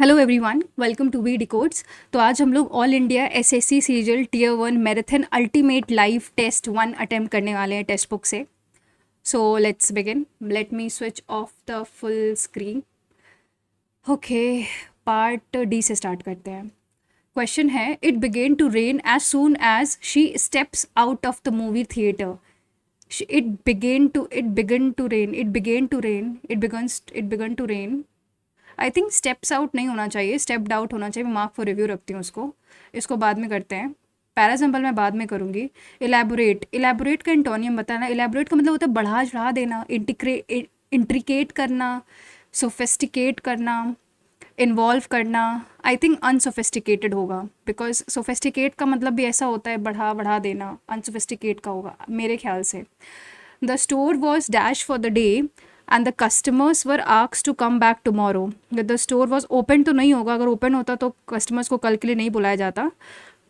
Hello everyone, welcome to V decodes. तो आज हम लोग all India SSC CGL tier 1 marathon ultimate live test 1 attempt करने वाले हैं टेक्स्ट बुक से। So let's begin. Let me switch off the full screen. Okay, part D से start करते हैं। क्वेश्चन है, it began to rain as soon as she steps out of the movie theatre. It began to rain. I think steps out नहीं होना चाहिए, stepped out होना चाहिए। मैं मार्क फॉर रिव्यू रखती हूँ उसको। इसको बाद में करते हैं। पैरासिंपल मैं बाद में करूँगी। इलेबोरेट का एंटोनियम बताना। इलेबोरेट का मतलब होता है बढ़ा चढ़ा देना, इंट्रिकेट करना, सोफिस्टिकेट करना, इन्वॉल्व करना। आई थिंक अनसोफिस्टिकेटेड होगा, बिकॉज सोफिस्टिकेट का मतलब भी ऐसा होता है बढ़ा बढ़ा देना, अनसोफिस्टिकेट का होगा मेरे ख्याल से। The store was dash for the day and the customers were asked to come back tomorrow. The store was open तो नहीं होगा, अगर ओपन होता तो कस्टमर्स को कल के लिए नहीं बुलाया जाता।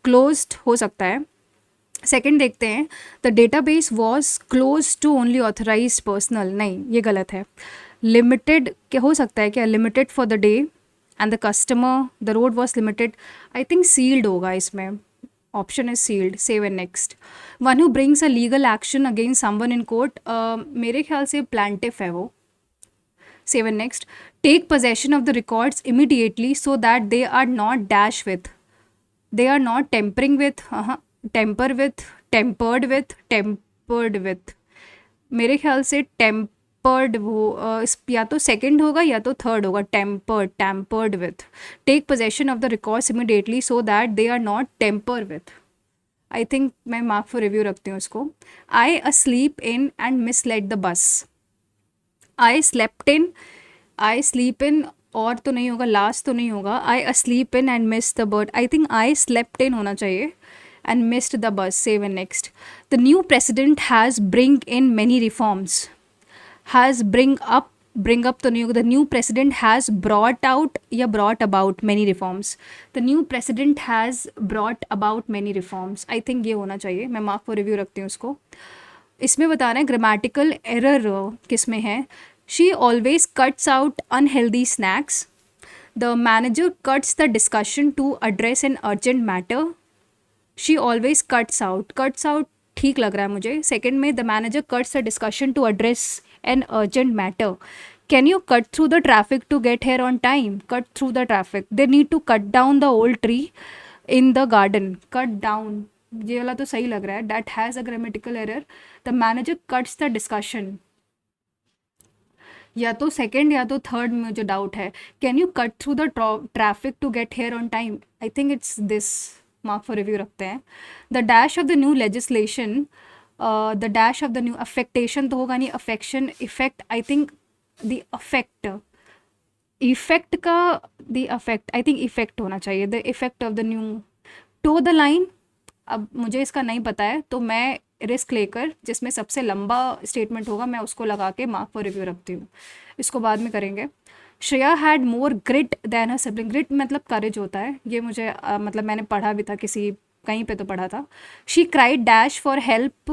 क्लोज्ड हो सकता है। सेकंड देखते हैं, the database was close to only authorised personnel. नहीं, ये गलत है। लिमिटेड क्या हो सकता है, क्या limited for the day and the customer the road was limited. I think sealed होगा इसमें। Option is sealed. Save and next. One who brings a legal action against someone in court. मेरे ख्याल से प्लांटिफ है वो। Save and next. Take possession of the records immediately so that they are not dash with, they are not tampering with, tamper with, tampered with, tampered with. मेरे ख्याल से tempered वो या तो सेकंड होगा या तो थर्ड होगा। Tempered, tampered with. Take possession of the records immediately so that they are not temper with. I think मैं मार्क फॉर रिव्यू रखती हूँ उसको। I asleep in and miss let the bus. I slept in, I sleep in और तो नहीं होगा, last तो नहीं होगा। I asleep in and miss the bird. I think I slept in होना चाहिए and missed the bus. Save and next. The new president has bring in many reforms. Has bring up तो नहीं होगा। The new president has brought out या brought about many reforms. The new president has brought about many reforms. I think ये होना चाहिए। मैं mark for review रखती हूँ उसको। इसमें बताना है ग्रामेटिकल एरर किस में है। She always cuts out unhealthy snacks. The manager cuts the discussion to address an urgent matter. She always cuts out ठीक लग रहा है मुझे। सेकेंड में, the manager cuts the discussion to address an urgent matter. Can you cut through the traffic to get here on time. Cut through the traffic. They need to cut down the old tree in the garden. Cut down, ये वाला तो सही लग रहा है। That has a grammatical error. The manager cuts the discussion, या तो second या तो थर्ड में मुझे डाउट है। Can you cut through the traffic to get here on time. I think it's this. Mark for review रखते हैं। The dash of the new legislation, the dash of the new affectation तो होगा नहीं, affection, effect. I think the affect, effect का the affect, I think effect होना चाहिए। The effect of the new toe the line. अब मुझे इसका नहीं पता है तो मैं रिस्क लेकर जिसमें सबसे लंबा स्टेटमेंट होगा मैं उसको लगा के मार्क फॉर रिव्यू रखती हूँ। इसको बाद में करेंगे। Shreya had more grit than her sibling. Grit मतलब करेज होता है, ये मुझे मतलब मैंने पढ़ा भी था किसी कहीं पे तो पढ़ा था। She cried dash for help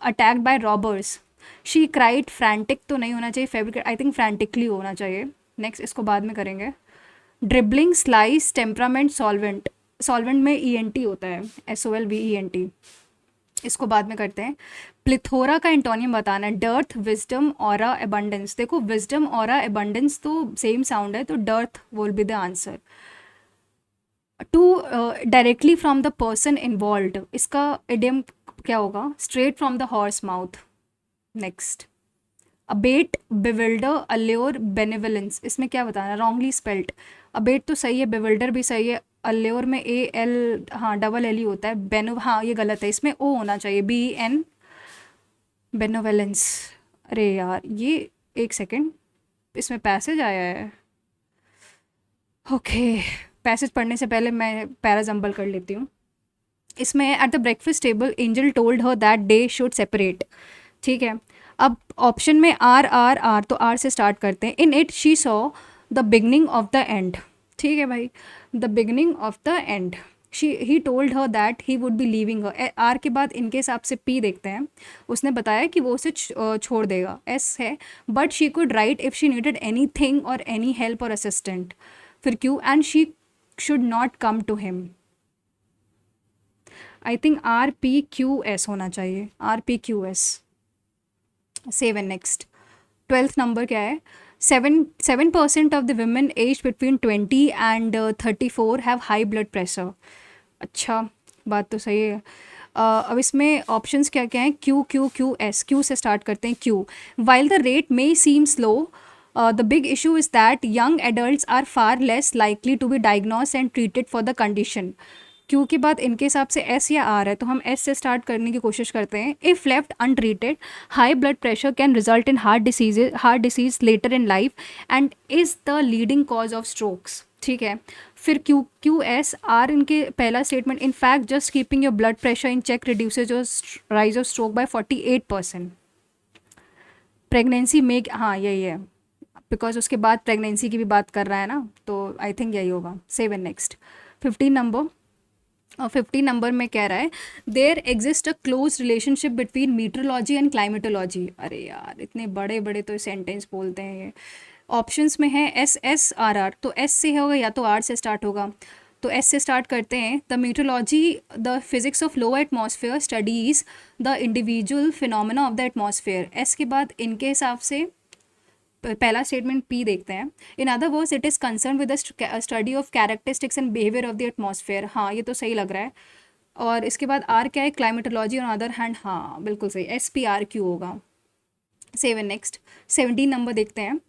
attacked by robbers. She cried frantic तो नहीं होना चाहिए, फेब्रिक आई थिंक फ्रैंटिकली होना चाहिए। नेक्स्ट, इसको बाद में करेंगे। Dribbling, slice, temperament, solvent. Solvent में ENT होता है, SOLVENT। इसको बाद में करते हैं। प्लिथोरा का एंटोनियम बताना है। Dearth, wisdom, aura, abundance. देखो विजडम, ऑरा, एबंडेंस तो सेम साउंड है, तो dearth will be the answer. To directly from the person involved, इसका इडियम क्या होगा। Straight from the horse mouth. Next, abet, bewilder, allure, benevolence. इसमें क्या बताना, रॉन्गली स्पेल्ड। अबेट तो सही है, बिविल्डर भी सही है, अल्योर में AL, हाँ डबल L ही होता है। बेनो, हाँ ये गलत है, इसमें O होना चाहिए, BEN, बेनोवेलेंस। अरे यार ये, एक सेकेंड, इसमें पैसेज आया है। ओके, पैसेज पढ़ने से पहले मैं पैराजम्बल कर लेती हूँ। इसमें at the breakfast table angel told her that day should separate. ठीक है, अब ऑप्शन में R तो R से स्टार्ट करते हैं। In it she saw the beginning of the end. ठीक है भाई, the beginning of the end. He told her that he would be leaving her. R के बाद इनके हिसाब से P देखते हैं। उसने बताया कि वो उसे छोड़ देगा, S है। But she could write if she needed any thing और एनी हेल्प और असिस्टेंट। फिर Q, and she should not come to him. I think RPQS होना चाहिए, RPQS. Save and next. 12th number क्या है? 7% of the women aged between 20 and 34 have high blood pressure. अच्छा, बात तो सही है. अब इसमें ऑप्शंस क्या क्या हैं? QQQS. क्यू से स्टार्ट करते हैं. Q. While the rate may seem slow, the big issue is that young adults are far less likely to be diagnosed and treated for the condition. Q के बाद इनके हिसाब से एस या are है, तो हम एस से स्टार्ट करने की कोशिश करते हैं. If left untreated, high blood pressure can result in heart disease later in life and is the leading cause of strokes. ठीक है. फिर QQS आर इनके पहला statement, in fact just keeping your blood pressure in check reduces your rise of stroke by 48%. Pregnancy में, हाँ यही है, because उसके बाद प्रेगनेंसी की भी बात कर रहा है ना, तो आई थिंक यही होगा. Save and next. 15 नंबर में कह रहा है there exist a close relationship between meteorology and climatology. अरे यार, इतने बड़े बड़े तो सेंटेंस बोलते हैं ये. ऑप्शंस में है SSRR, तो एस से होगा या तो आर से स्टार्ट होगा. तो एस से स्टार्ट करते हैं. The meteorology, the physics of low atmosphere studies the individual phenomena of the atmosphere. एस के बाद इनके हिसाब से पहला स्टेटमेंट पी देखते हैं. In other words it is concern with the study of characteristics and behaviour of the atmosphere. हाँ, ये तो सही लग रहा है. और इसके बाद आर क्या है? क्लाइमेटोलॉजी. ऑन अदर हैंड, हाँ बिल्कुल सही, SPRQ होगा. Save and next. 17 नंबर देखते हैं.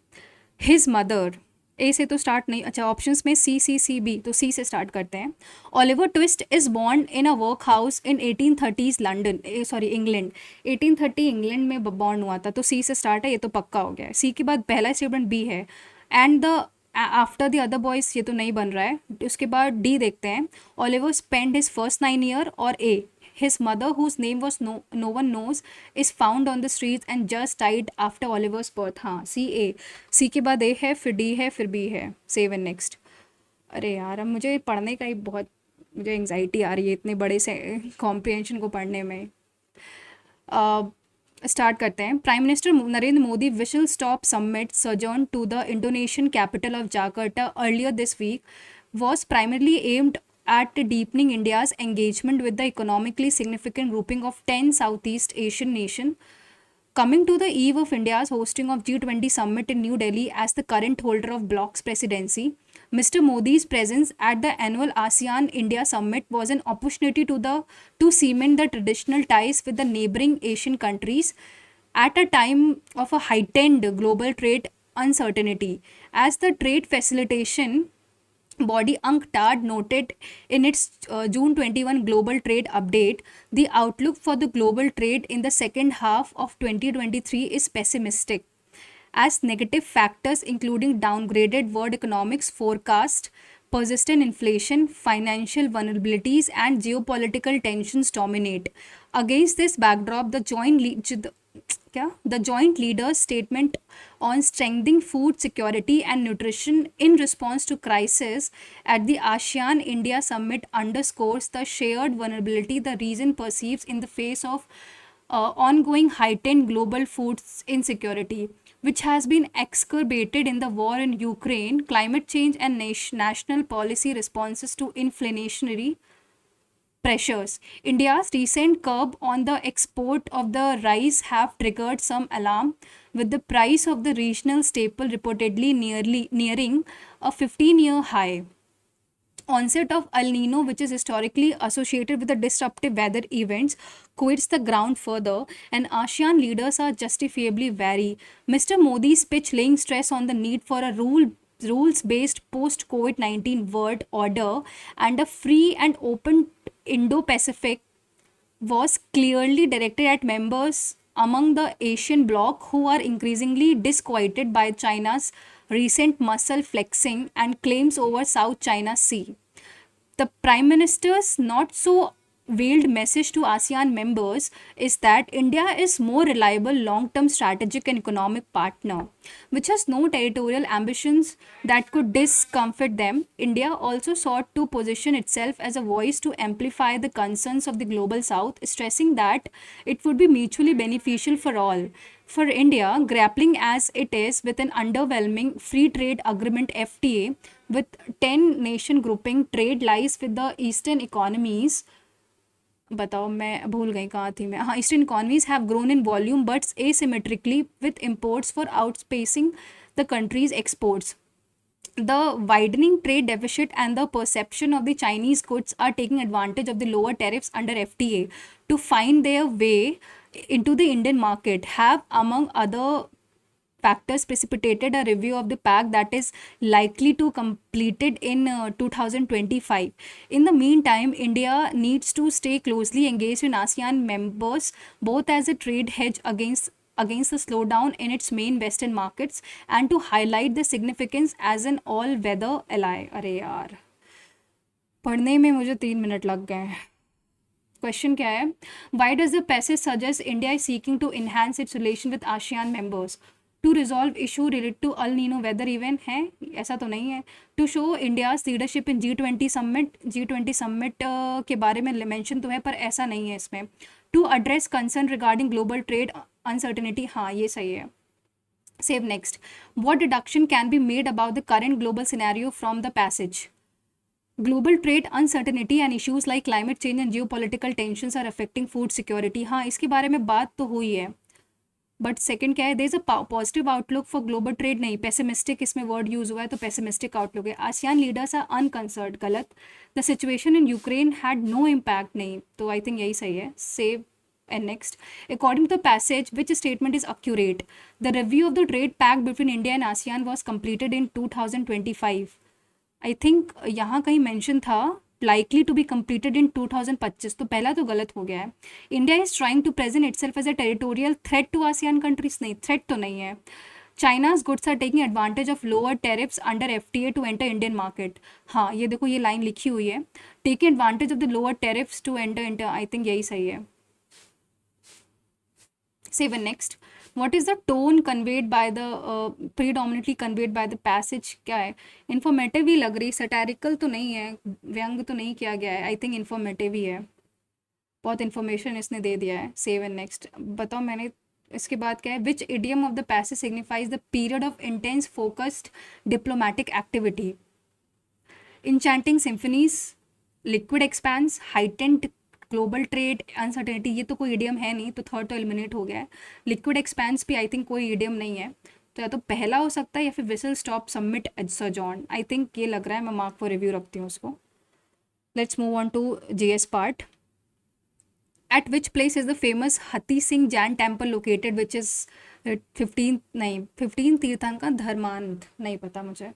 हिज मदर, ए से तो स्टार्ट नहीं, अच्छा ऑप्शंस में CCCB, तो सी से स्टार्ट करते हैं. Oliver twist is born in a work house in 1830s London, England. 1830 England में बॉर्न हुआ था, तो सी से स्टार्ट है, ये तो पक्का हो गया है. सी के बाद पहला स्टेटमेंट बी है. And the after the other boys, ये तो नहीं बन रहा है. उसके बाद डी देखते हैं. Oliver spend his first 9 year. और ए, his mother, whose name was no one knows, is found on the streets and just died after Oliver's birth. हाँ, C के बाद A है, फिर D है, फिर B है. Save and next. अरे यार, अब मुझे पढ़ने का ही बहुत, मुझे एंग्जाइटी आ रही है इतने बड़े से कॉम्प्रिहेंशन को पढ़ने में. स्टार्ट करते हैं. Prime minister Narendra Modi we shall stop summit sojourn to the Indonesian capital of Jakarta earlier this week was primarily aimed at deepening India's engagement with the economically significant grouping of 10 Southeast Asian nations. Coming to the eve of India's hosting of G20 summit in New Delhi as the current holder of bloc's presidency, Mr. Modi's presence at the annual ASEAN-India summit was an opportunity to cement the traditional ties with the neighboring Asian countries at a time of a heightened global trade uncertainty. As the trade facilitation body UNCTAD noted in its June 21 global trade update, the outlook for the global trade in the second half of 2023 is pessimistic, as negative factors including downgraded world economics forecast, persistent inflation, financial vulnerabilities, and geopolitical tensions dominate. Against this backdrop, the joint leaders statement on strengthening food security and nutrition in response to crisis at the ASEAN India summit underscores the shared vulnerability the region perceives in the face of ongoing heightened global food insecurity, which has been exacerbated in the war in Ukraine, climate change, and national policy responses to inflationary pressures. India's recent curb on the export of the rice have triggered some alarm, with the price of the regional staple reportedly nearing a 15-year high. Onset of El Nino, which is historically associated with the disruptive weather events, quits the ground further, and ASEAN leaders are justifiably wary. Mr. Modi's speech laying stress on the need for a rules-based post-COVID-19 world order and a free and open Indo-Pacific was clearly directed at members among the Asian bloc who are increasingly disquieted by China's recent muscle flexing and claims over South China Sea. The Prime Minister's not so veiled message to ASEAN members is that India is more reliable long-term strategic and economic partner, which has no territorial ambitions that could discomfort them. India also sought to position itself as a voice to amplify the concerns of the global south, stressing that it would be mutually beneficial for all. For India, grappling as it is with an underwhelming free trade agreement FTA with 10 nation grouping, trade lies with the eastern economies. बताओ, मैं भूल गई कहाँ थी मैं, हाँ, eastern economies have grown in volume but asymmetrically with imports for outspacing the country's exports. The widening trade deficit and the perception of the Chinese goods are taking advantage of the lower tariffs under FTA to find their way into the Indian market, have, among other factors, precipitated a review of the pact that is likely to completed in 2025. In the meantime, India needs to stay closely engaged in ASEAN members, both as a trade hedge against the slowdown in its main western markets and to highlight the significance as an all-weather ally. अरे यार, पढ़ने में मुझे 3 minute लग गए हैं. Question क्या है? Why does the passage suggest India is seeking to enhance its relation with ASEAN members to resolve issue related to El Nino weather event है? ऐसा तो नहीं है. To show India's leadership in G20 summit. G20 summit के बारे में mention तो है पर ऐसा नहीं है इसमें. To address concern regarding global trade uncertainty, हाँ ये सही है. Save next. What deduction can be made about the current global scenario from the passage? Global trade uncertainty and issues like climate change and geopolitical tensions are affecting food security. हाँ, इसके बारे में बात तो हुई है. बट सेकंड क्या है? There is a positive outlook for global trade. नहीं, पेसिमिस्टिक इसमें वर्ड यूज हुआ है तो पेसिमिस्टिक आउटलुक है. आसियान लीडर्स आर अनकंसर्न्ड, गलत. The situation in Ukraine had no impact, नहीं, तो आई थिंक यही सही है. Save and next. According to the passage, which statement is accurate? The review of the trade pact between India and ASEAN was completed in 2025. I think यहाँ कहीं mention था likely to be completed in 2025, तो पहला तो गलत हो गया है. India is trying to present itself as a territorial threat to ASEAN countries. नहीं, threat तो नहीं है. China's goods are taking advantage of lower tariffs under FTA to enter Indian market. हाँ, ये देखो, ये लाइन लिखी हुई है, taking advantage of the lower tariffs to enter. I think यही सही है. Save and next. What is the tone conveyed by the predominantly conveyed by the passage? क्या है? Informative ही लग रही, satirical तो नहीं है, व्यंग तो नहीं किया गया है. I think informative ही है, बहुत information इसने दे दिया है. Save and next. बताओ मैंने इसके बाद क्या है? Which idiom of the passage signifies the period of intense focused diplomatic activity? Enchanting symphonies, liquid expanse, heightened global trade uncertainty, ये तो कोई इडियम है नहीं, तो थर्ड तो एलिमिनेट हो गया है. लिक्विड एक्सपेंस भी आई थिंक कोई इडियम नहीं है, तो या तो पहला हो सकता है या फिर विसल स्टॉप सबमिट एडसर्जॉन. आई थिंक ये लग रहा है, मैं मार्क फॉर रिव्यू रखती हूँ उसको. Let's move on to GS part. At which place is the famous Hathi Singh Jain temple located which is 15 Tirthankar Dharmanath, नहीं पता मुझे.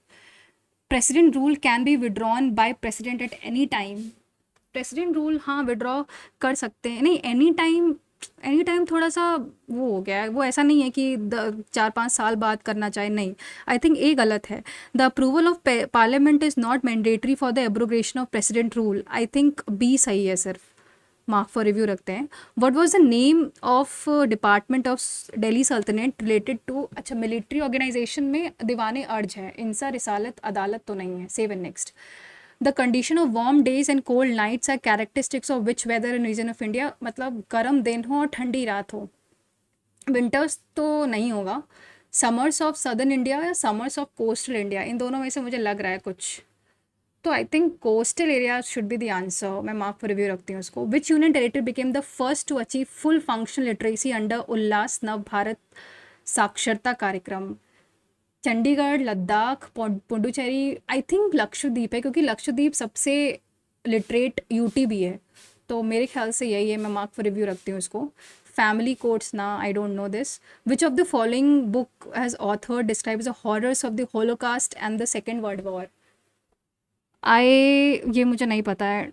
President rule can be withdrawn by president at any time. President rule हाँ withdraw कर सकते हैं. नहीं, एनी टाइम थोड़ा सा वो हो गया है, वो ऐसा नहीं है कि 4-5 साल बाद करना चाहे, नहीं. आई थिंक ए गलत है. The approval of parliament is not mandatory for the abrogation of president rule. I think B सही है, सिर्फ मार्क फॉर रिव्यू रखते हैं. What was the name of department of Delhi Sultanate related to? अच्छा, military organisation में दीवाने अर्ज है, इंसा रिसालत अदालत तो नहीं है. Save and next. The condition of warm days and cold nights are characteristics of which weather and region of India? मतलब गर्म दिन हो और ठंडी रात हो. विंटर्स तो नहीं होगा. समर्स ऑफ सदर्न इंडिया या समर्स ऑफ कोस्टल इंडिया, इन दोनों में से मुझे लग रहा है कुछ, तो I think coastal area should be the answer. मैं मार्क फॉर रिव्यू रखती हूँ उसको. Which union territory became the first to achieve full functional literacy under Ullas Nav Bharat Saaksharta Karyakram? Chandigarh, Ladakh, Puducherry, I think Lakshadweep है, क्योंकि लक्षद्वीप सबसे लिटरेट यूटी भी है, तो मेरे ख्याल से यही है. मैं मार्क फॉर रिव्यू रखती हूँ इसको. फैमिली कोर्ट्स ना, I don't know this. Which of the following book has author describes the horrors of the Holocaust and the second world war? ये मुझे नहीं पता है.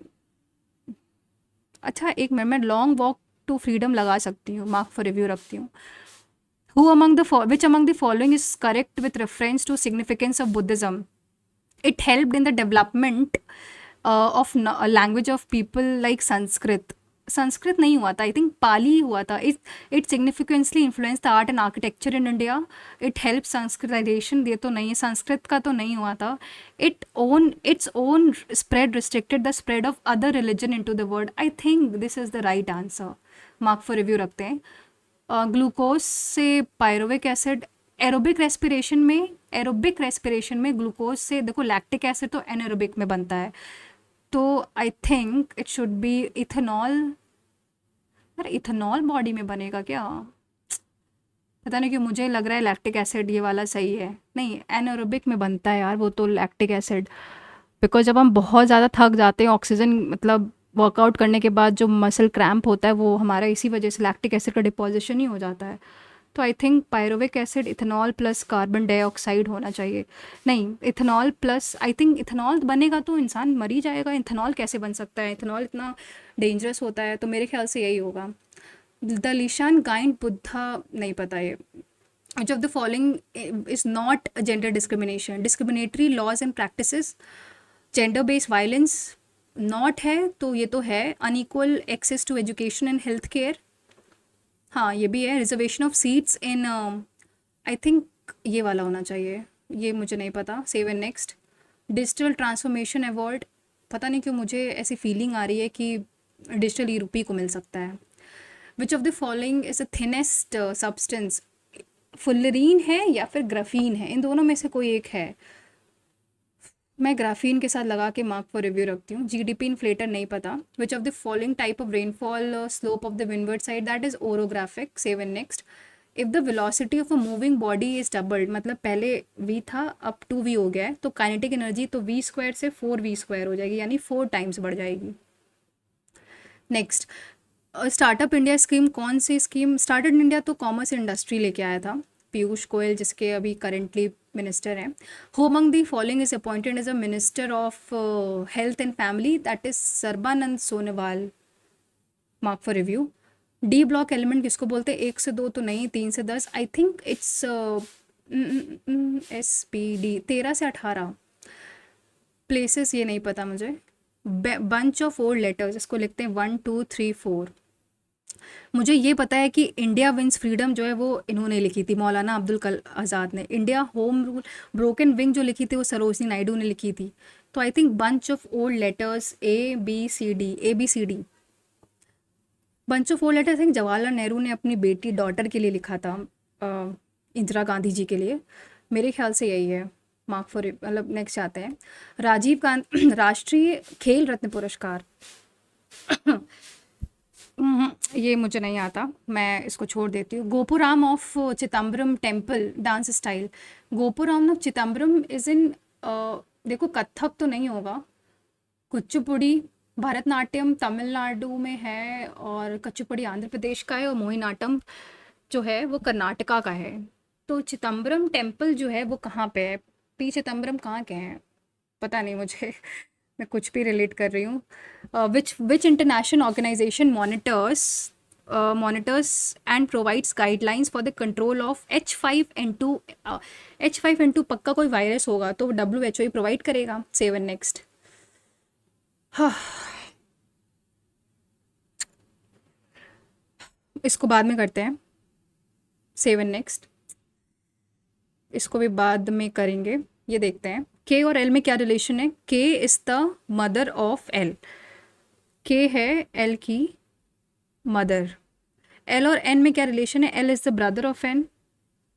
अच्छा, एक मिनट, मैं लॉन्ग वॉक टू फ्रीडम लगा सकती हूँ. मार्क फॉर रिव्यू रखती हूँ. Which among the following is correct with reference to significance of Buddhism? It helped in the development of language of people like Sanskrit. Sanskrit नहीं हुआ था, आई थिंक पाली हुआ था. It significantly influence the art and architecture in India. It help Sanskritisation. ये तो नहीं है, संस्कृत का तो नहीं हुआ था. Its own spread restricted the spread of other religion in to the world. I think this is the right answer. Mark for review रखते हैं. ग्लूकोज से पायरोविक एसिड. एरोबिक रेस्पिरेशन में ग्लूकोज से देखो, लैक्टिक एसिड तो anaerobic में बनता है, तो I think it should be ethanol. यार इथेनॉल बॉडी में बनेगा क्या? पता नहीं क्यों मुझे लग रहा है लैक्टिक एसिड ये वाला सही है. नहीं, एनारोबिक में बनता है यार वो तो लैक्टिक एसिड. बिकॉज जब हम बहुत ज़्यादा थक जाते हैं, ऑक्सीजन मतलब वर्कआउट करने के बाद जो मसल क्रैम्प होता है वो हमारा इसी वजह से लैक्टिक एसिड का डिपोजिशन ही हो जाता है. तो I think pyruvic acid ethanol plus carbon dioxide होना चाहिए. नहीं, ethanol plus, I think ethanol बनेगा तो इंसान मर ही जाएगा. इथेनॉल कैसे बन सकता है? इथेनॉल इतना डेंजरस होता है, तो मेरे ख्याल से यही होगा. द लिशान गाइंड बुद्धा, नहीं पता ये. Which of the following is not gender discrimination? Discriminatory laws and practices. Gender based violence not है, तो ये तो है. Unequal access to education and health care, हाँ ये भी है. Reservation of seats in, I think ये वाला होना चाहिए, ये मुझे नहीं पता. Save and next. Digital transformation award, पता नहीं क्यों मुझे ऐसी फीलिंग आ रही है कि डिजिटल ई रूपी को मिल सकता है. Which of the following is a thinnest substance? Fullerene है या फिर ग्राफीन है, इन दोनों में से कोई एक है. मैं ग्राफीन के साथ लगा के मार्क फॉर रिव्यू रखती हूँ. जीडीपी इन्फ्लेटर नहीं पता. विच of the following type of rainfall slope of the windward side? That is orographic. Save and next. If the velocity of a moving body is doubled, मतलब पहले v था अब 2v हो गया है, तो काइनेटिक एनर्जी तो v स्क्वायर से 4v स्क्वायर हो जाएगी, यानी 4 टाइम्स बढ़ जाएगी. नेक्स्ट, स्टार्टअप इंडिया स्कीम कौन सी स्कीम? स्टार्टअप इंडिया तो कॉमर्स इंडस्ट्री लेके आया था पीयूष गोयल, जिसके अभी करेंटली मिनिस्टर हैं. Who among the following is appointed as a minister of health and family? That is Sarbananda Sonowal. Mark for review. D block element किसको बोलते हैं? 1 से 2 तो नहीं, 3 से 10. आई थिंक इट्स SPD. 13 से 18 प्लेसेस, ये नहीं पता मुझे. बंच ऑफ ओल्ड लेटर्स, इसको लिखते हैं 1 2 3 4. मुझे ये पता है कि इंडिया विंस फ्रीडम जो है वो इन्होंने लिखी थी, मौलाना अब्दुल कल आज़ाद ने. India home rule broken wing जो लिखी थी वो सरोजनी नायडू ने लिखी थी. तो I think bunch of old letters ABCD. Bunch of old letters I think Jawaharlal Nehru ने अपनी बेटी डॉटर के लिए लिखा था, इंदिरा गांधी जी के लिए. मेरे ख्याल से यही है. मार्क फॉर, मतलब नेक्स्ट आते हैं. राजीव गांधी राष्ट्रीय खेल रत्न पुरस्कार. ये मुझे नहीं आता, मैं इसको छोड़ देती हूँ. Gopuram of Chidambaram temple dance style. Gopuram of Chidambaram is in, देखो कथक तो नहीं होगा. कुचिपुड़ी, भरतनाट्यम तमिलनाडु में है, और कुचिपुड़ी आंध्र प्रदेश का है, और मोहिनीअट्टम जो है वो कर्नाटका का है. तो चिदम्बरम टेम्पल जो है वो कहाँ पे है? पी चिदम्बरम कहाँ के हैं? पता नहीं मुझे. मैं कुछ भी रिलेट कर रही हूँ. Which international organisation monitors and provides guidelines for the control of H5N2. H5N2 पक्का कोई वायरस होगा तो WHO ही प्रोवाइड करेगा. Seven next. इसको बाद में करते हैं. Seven next. इसको भी बाद में करेंगे. ये देखते हैं के और एल में क्या रिलेशन है. के is the mother of L. के है एल की मदर. एल और एन में क्या रिलेशन है? L is the brother of N,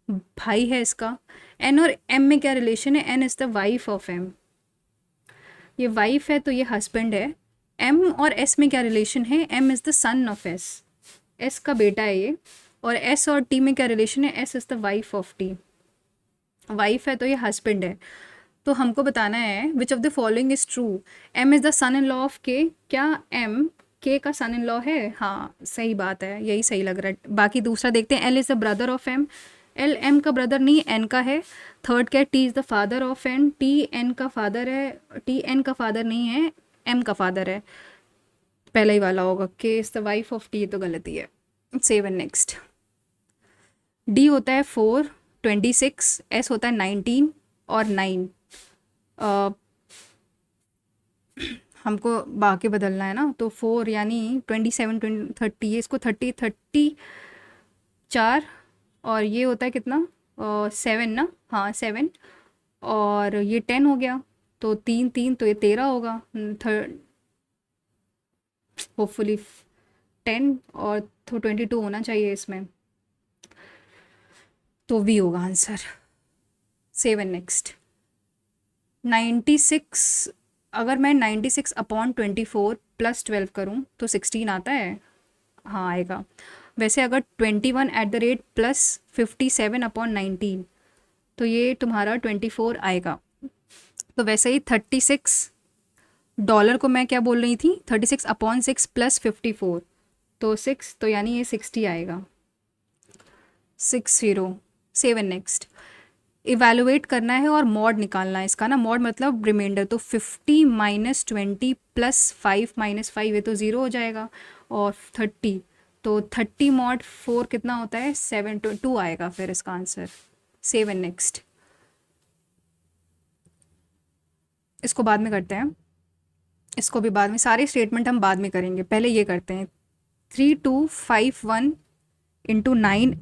भाई है इसका. एन और एम में क्या रिलेशन है? N is the wife of M. ये वाइफ है तो ये हस्बैंड है. एम और एस में क्या रिलेशन है? M is the son of S, S का बेटा है ये. और एस और टी में क्या रिलेशन है? S is the wife of T. Wife है तो ये हस्बैंड है. तो हमको बताना है which of the following is true. M is the son in law of K. क्या एम के का सन इन लॉ है? हाँ सही बात है, यही सही लग रहा है. बाकी दूसरा देखते हैं. L is the brother of M. L M का ब्रदर नहीं, एन का है. थर्ड क्या है? T is the father of N. T N का फादर है. टी एन का फादर नहीं है, एम का फादर है. पहला ही वाला होगा. के is the wife of T, तो गलती है. Seven next. डी होता है 4, 26. एस होता है 19 और 9. हमको बाकी बदलना है ना, तो 4 यानी 27 30, ये इसको 30 4, और ये होता है कितना, 7 ना, हाँ 7, और ये 10 हो गया, तो 3 3 तो ये 13 होगा, होपफुली 10, और तो 22 होना चाहिए इसमें, तो वी होगा आंसर। 7 नेक्स्ट। 96, अगर मैं 96/24 प्लस 12 करूँ तो 16 आता है, हाँ आएगा। वैसे अगर 21 प्लस 57/19, तो ये तुम्हारा 24 आएगा। तो वैसे ही $36 को मैं क्या बोल रही थी, 36/6 प्लस 54, तो 6, तो यानी ये 60 आएगा, 60। 7 नेक्स्ट। इवैल्यूएट करना है और मॉड निकालना है इसका ना, मॉड मतलब रिमाइंडर, तो 50 माइनस 20 प्लस 5 माइनस 5, ये तो 0 हो जाएगा, और 30, तो 30 मॉड 4 कितना होता है, 7 2 आएगा फिर इसका आंसर। 7 नेक्स्ट। इसको बाद में करते हैं, इसको भी बाद में, सारे स्टेटमेंट हम बाद में करेंगे, पहले ये करते हैं। 3251 into 9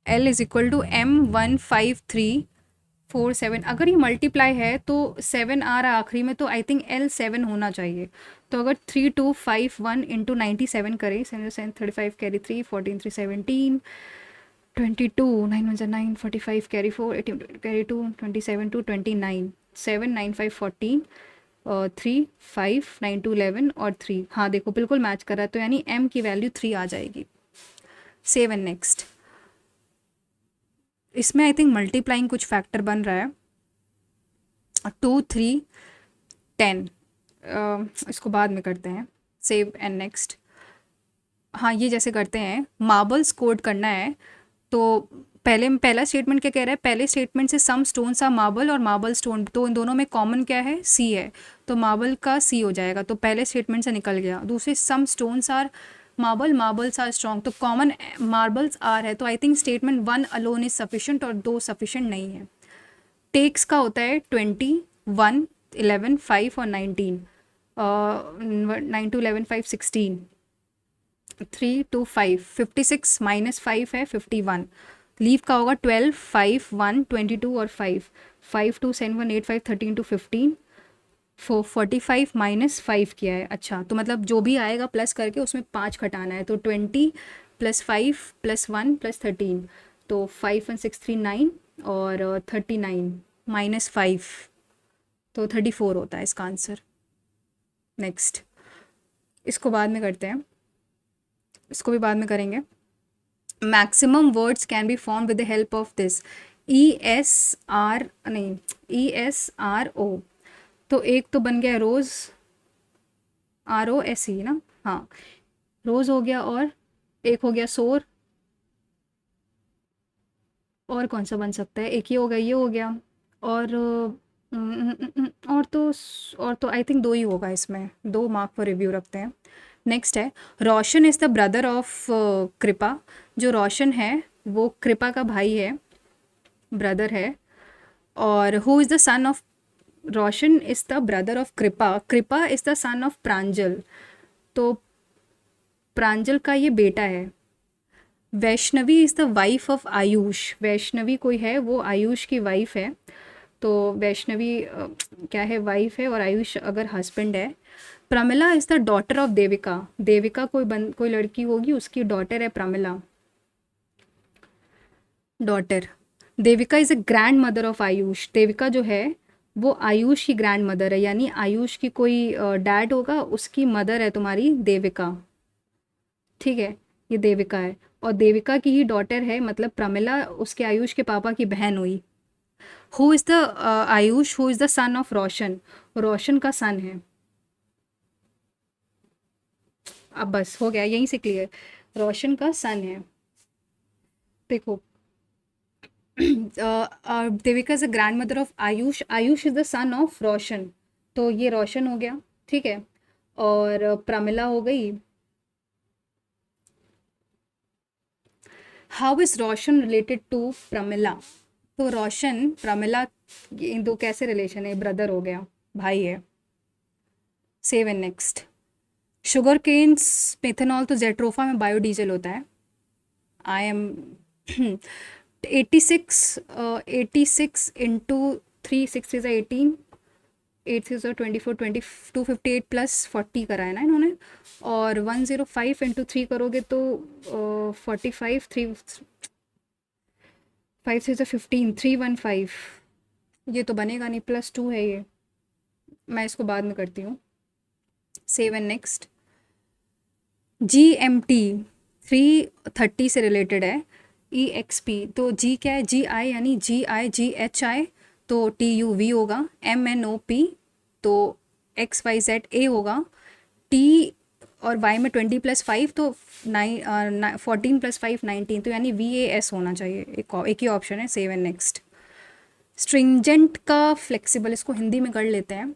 L is equal to M1547। अगर ये मल्टीप्लाई है तो 7 आ रहा है आखिरी में, तो आई थिंक L 7 होना चाहिए। तो अगर 3251 इंटू 97 करें, 7 7 35 कैरी 3 14 3 17 22 9 1 9 45 कैरी 4 18 कैरी 2 27 2 29 7 9 5 14 3 5 9 2 11 और 3, हाँ देखो बिल्कुल मैच कर रहा है, तो यानी M की वैल्यू 3 आ जाएगी। 7 नेक्स्ट। इसमें आई थिंक मल्टीप्लाइंग कुछ फैक्टर बन रहा है, 2 3 10, इसको बाद में करते हैं। Save and next. हाँ ये जैसे करते हैं, मार्बल्स कोड करना है, तो पहला स्टेटमेंट क्या कह रहा है, पहले स्टेटमेंट से सम स्टोन्स आर मार्बल और मार्बल स्टोन, तो इन दोनों में कॉमन क्या है, सी है, तो मार्बल का सी हो जाएगा, तो पहले स्टेटमेंट से निकल गया। दूसरे some stones are marble, marbles are strong, तो कॉमन मार्बल्स आर है, तो I think statement 1 alone is sufficient और 2 सफिशेंट नहीं है। टेक्स का होता है 20 1 11 5 और 19, 9 2 11 5 16 3 2 5 56 माइनस 5 है 51। लीव का होगा 12 5 1 22 और 5 5 2 7 1 8 5 13 2 15 45 माइनस 5 किया है। अच्छा तो मतलब जो भी आएगा प्लस करके उसमें 5 घटाना है, तो 20 प्लस 5 प्लस 1 प्लस 13, तो 5 1 6 3 9 और 39 माइनस 5, तो 34 होता है इसका आंसर। नेक्स्ट। इसको बाद में करते हैं, इसको भी बाद में करेंगे। Maximum words can be form with the help of this ESRO। तो एक तो बन गया रोज, ROSE ना, हाँ रोज हो गया, और एक हो गया सोर, और कौन सा बन सकता है, एक ये हो गया, ये हो गया, और और तो आई थिंक 2 ही होगा इसमें, 2 मार्क फॉर रिव्यू रखते हैं। नेक्स्ट है, रोशन इज़ द ब्रदर ऑफ कृपा। जो रोशन है वो कृपा का भाई है, ब्रदर है, और who is the son of, Roshan is the brother of कृपा, कृपा इज़ द सन ऑफ प्रांजल, तो प्रांजल का ये बेटा है। Vaishnavi is the wife of Ayush, Vaishnavi कोई है, वो आयुष की वाइफ है, तो वैष्णवी क्या है, वाइफ है, और आयुष अगर हस्बैंड है। Pramila is the daughter of Devika, Devika कोई लड़की होगी, उसकी डॉटर है Pramila, daughter. Devika is a grandmother of Ayush, Devika जो है वो आयुष की ग्रैंड मदर है, यानी आयुष की कोई डैड होगा, उसकी मदर है तुम्हारी देविका, ठीक है, ये देविका है, और देविका की ही डॉटर है, मतलब प्रमिला उसके आयुष के पापा की बहन हुई। Who is the Ayush, who is the son of Roshan, Roshan का सन है। अब बस हो गया, यहीं से क्लियर, रोशन का सन है। देखो Devika is a grandmother of Ayush, Ayush is the son of Roshan, तो ये रोशन हो गया, ठीक है, और प्रमिला हो गई। How is Roshan related to Pramila, तो रोशन प्रमिला इन दो कैसे रिलेशन है, ब्रदर हो गया, भाई है। Save and next. Sugar canes methanol तो जेट्रोफा में बायोडीजल होता है। I am 86 into 3 6 is 18, 8 is 24, 258 plus 40 करा है ना इन्होंने, और 105 इंटू 3 करोगे तो 45, 3 5 से 15, 315, ये तो बनेगा नहीं, +2 है ये, मैं इसको बाद में करती हूँ। Save and next. GMT 330 से रिलेटेड है। EXP तो G क्या है, GI यानी GIGHI तो TUV होगा। MNOP तो XYZA होगा। T और Y में 20 + 5 तो 14 + 5 19, तो यानी VAS होना चाहिए। एक ही ऑप्शन है। Save and next. स्ट्रिंजेंट का फ्लेक्सिबल, इसको हिंदी में कर लेते हैं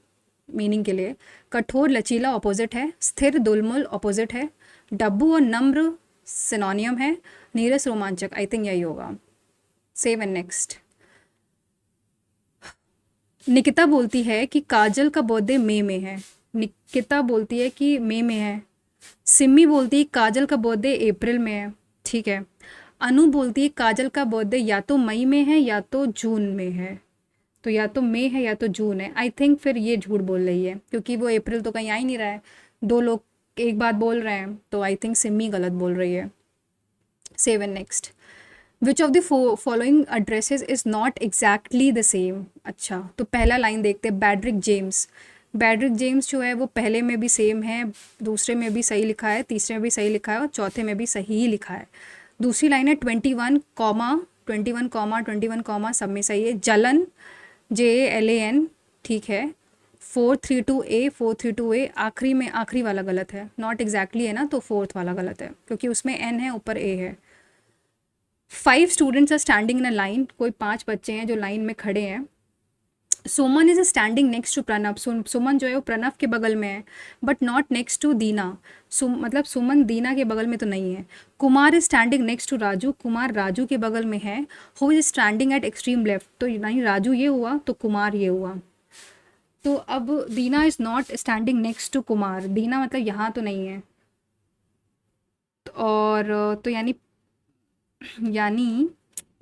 मीनिंग के लिए। कठोर लचीला ऑपोजिट है, स्थिर दुलमुल ऑपोजिट है, डब्बू और नम्र सिनोनियम है, नीरस रोमांचक, आई थिंक यही होगा। Save and next. निकिता बोलती है कि काजल का बर्थडे मई में है। निकिता बोलती है कि मई में है। सिमी बोलती है काजल का बर्थडे अप्रैल में है। ठीक है। अनु बोलती है काजल का बर्थडे या तो मई में है या तो जून में है। तो या तो मई है या तो जून है। आई थिंक फिर ये झूठ बोल रही है, क्योंकि वो अप्रैल तो कहीं आ ही नहीं रहा है। 2 लोग एक बात बोल रहे हैं, तो आई थिंक सिमी गलत बोल रही है। Save and next. Which of the following addresses is not exactly the same. अच्छा, तो पहला लाइन देखते हैं। बैड्रिक जेम्स। बैड्रिक जेम्स जो है वो पहले में भी सेम है, दूसरे में भी सही लिखा है, तीसरे में भी सही लिखा है और चौथे में भी सही ही लिखा है। दूसरी लाइन है 21, 21, सब में सही है। जलन JALAN, ठीक है। 432A आखिरी में आखिरी वाला गलत है। नॉट एग्जैक्टली है ना, तो फोर्थ वाला गलत है, क्योंकि उसमें N है, ऊपर A है। 5 students are standing in a line. कोई 5 बच्चे हैं जो लाइन में खड़े हैं। Suman is standing next to Pranav. Suman जो है वो प्रणव के बगल में है, but not next to Dina. मतलब सुमन दीना के बगल में तो नहीं है। Kumar is standing next to Raju. Kumar Raju के बगल में है। Who is standing at extreme left, तो नहीं राजू ये हुआ तो कुमार ये हुआ। तो अब Dina is not standing next to Kumar. Dina मतलब यहाँ तो नहीं है, और तो यानी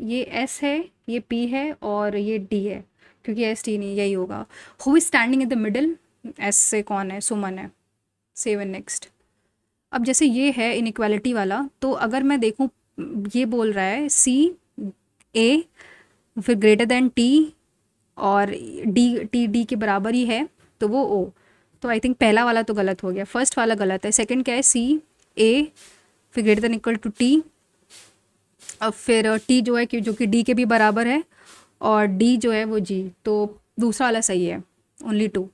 ये S है, ये P है और ये D है, क्योंकि ST नहीं, यही होगा। Who is standing in the middle, S से कौन है, सुमन है। Save and next. अब जैसे ये है इनइक्वालिटी वाला, तो अगर मैं देखूँ, ये बोल रहा है CA फिर ग्रेटर देन T और D के बराबर ही है, तो वो O। तो आई थिंक पहला वाला तो गलत हो गया, फर्स्ट वाला गलत है। सेकंड क्या है, CA फिर greater than equal to T, अब फिर T जो है कि जो कि D के भी बराबर है, और D जो है वो G, तो दूसरा वाला सही है, only 2।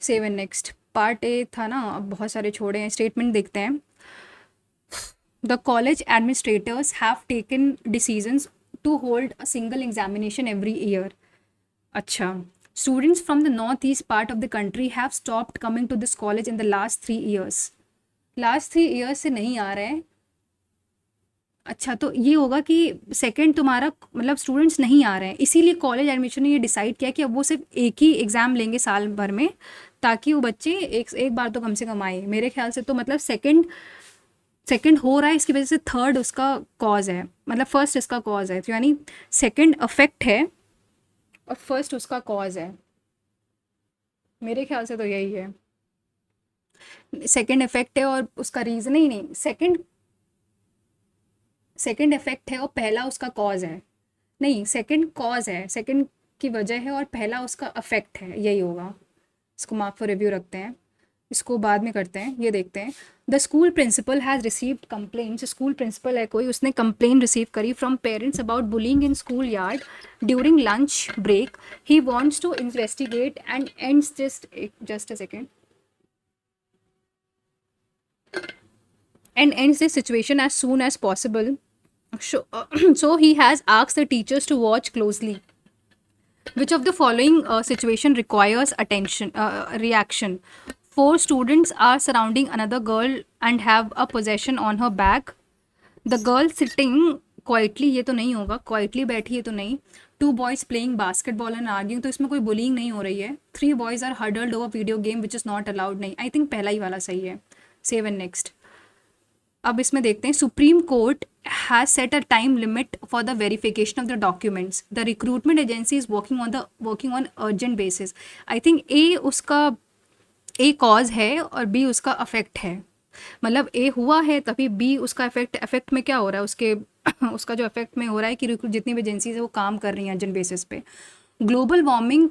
Save and next. Part A था ना, अब बहुत सारे छोड़े हैं। स्टेटमेंट देखते हैं। The college administrators have taken decisions to hold a single examination every year. अच्छा, students from the north east part of the country have stopped coming to this college in the last 3 years. Last 3 years से नहीं आ रहे हैं। अच्छा, तो ये होगा कि सेकंड तुम्हारा मतलब स्टूडेंट्स नहीं आ रहे हैं, इसीलिए कॉलेज एडमिशन ने ये डिसाइड किया कि अब वो सिर्फ एक ही एग्ज़ाम लेंगे साल भर में, ताकि वो बच्चे एक बार तो कम से कम आए। मेरे ख्याल से तो मतलब सेकंड हो रहा है, इसकी वजह से थर्ड उसका कॉज है, मतलब फर्स्ट इसका कॉज है, तो यानी सेकंड अफेक्ट है और फर्स्ट उसका कॉज है। मेरे ख्याल से तो यही है, सेकंड इफेक्ट है और उसका रीज़न ही नहीं। सेकंड इफेक्ट है और पहला उसका कॉज है। नहीं, सेकंड कॉज है, सेकंड की वजह है और पहला उसका अफेक्ट है, यही होगा। इसको मार्क फॉर रिव्यू रखते हैं, इसको बाद में करते हैं। ये देखते हैं। The school principal has received complaints. School principal है कोई, उसने कंप्लेन रिसीव करी from parents about bullying in school yard during lunch break. He wants to investigate and ends just a second and ends this situation as soon as possible. So he has asked the teachers to watch closely. Which of the following situation requires reaction? 4 students are surrounding another girl and have a possession on her back. The girl sitting quietly, ये तो नहीं होगा, quietly बैठी है तो नहीं, 2 boys playing basketball and arguing, तो इसमें कोई बुलिंग नहीं हो रही है। 3 boys are huddled over video game which is not allowed, नहीं, आई थिंक पहला ही वाला सही है। Save and next. अब इसमें देखते हैं, supreme court has set a time limit for the verification of the documents, the recruitment agency is working on urgent basis. I think a cause है और बी उसका अफेक्ट है, मतलब ए हुआ है तभी बी उसका अफेक्ट में क्या हो रहा है उसके उसका जो अफेक्ट में हो रहा है कि जितनी भी एजेंसीज है वो काम कर रही हैं अर्जेंट बेसिस पे। Global warming,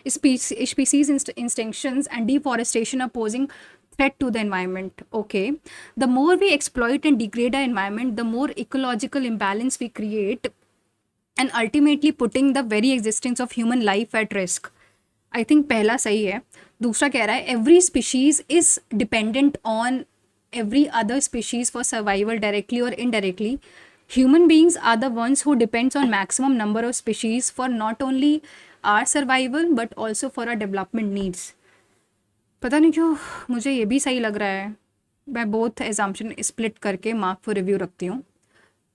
species extinctions and deforestation are posing threat to the environment. Okay, the more we exploit and degrade our environment, the more ecological imbalance we create, and ultimately putting the very existence of human life at risk. I think पहला सही है। दूसरा कह रहा है every species is dependent on every other species for survival directly or indirectly. Human beings are the ones who depends on maximum number of species for not only our survival but also for our development needs. पता नहीं क्यों मुझे ये भी सही लग रहा है। मैं बोथ एजम्पशन स्प्लिट करके मार्क फॉर रिव्यू रखती हूँ।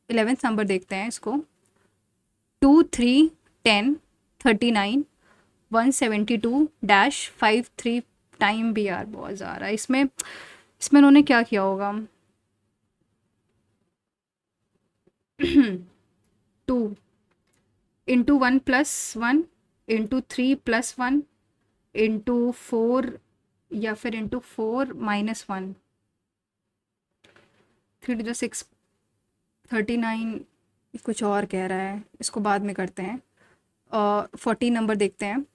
11th नंबर देखते हैं इसको। 2 3 10 39 172-53 टाइम भी यार बहुत ज़्यादा है इसमें उन्होंने क्या किया होगा। 2 इंटू 1 + 1 इंटू 3 + 1 इंटू 4 या फिर इंटू 4 - 1, 3 to 6 39 कुछ और कह रहा है, इसको बाद में करते हैं। 14 नंबर देखते हैं।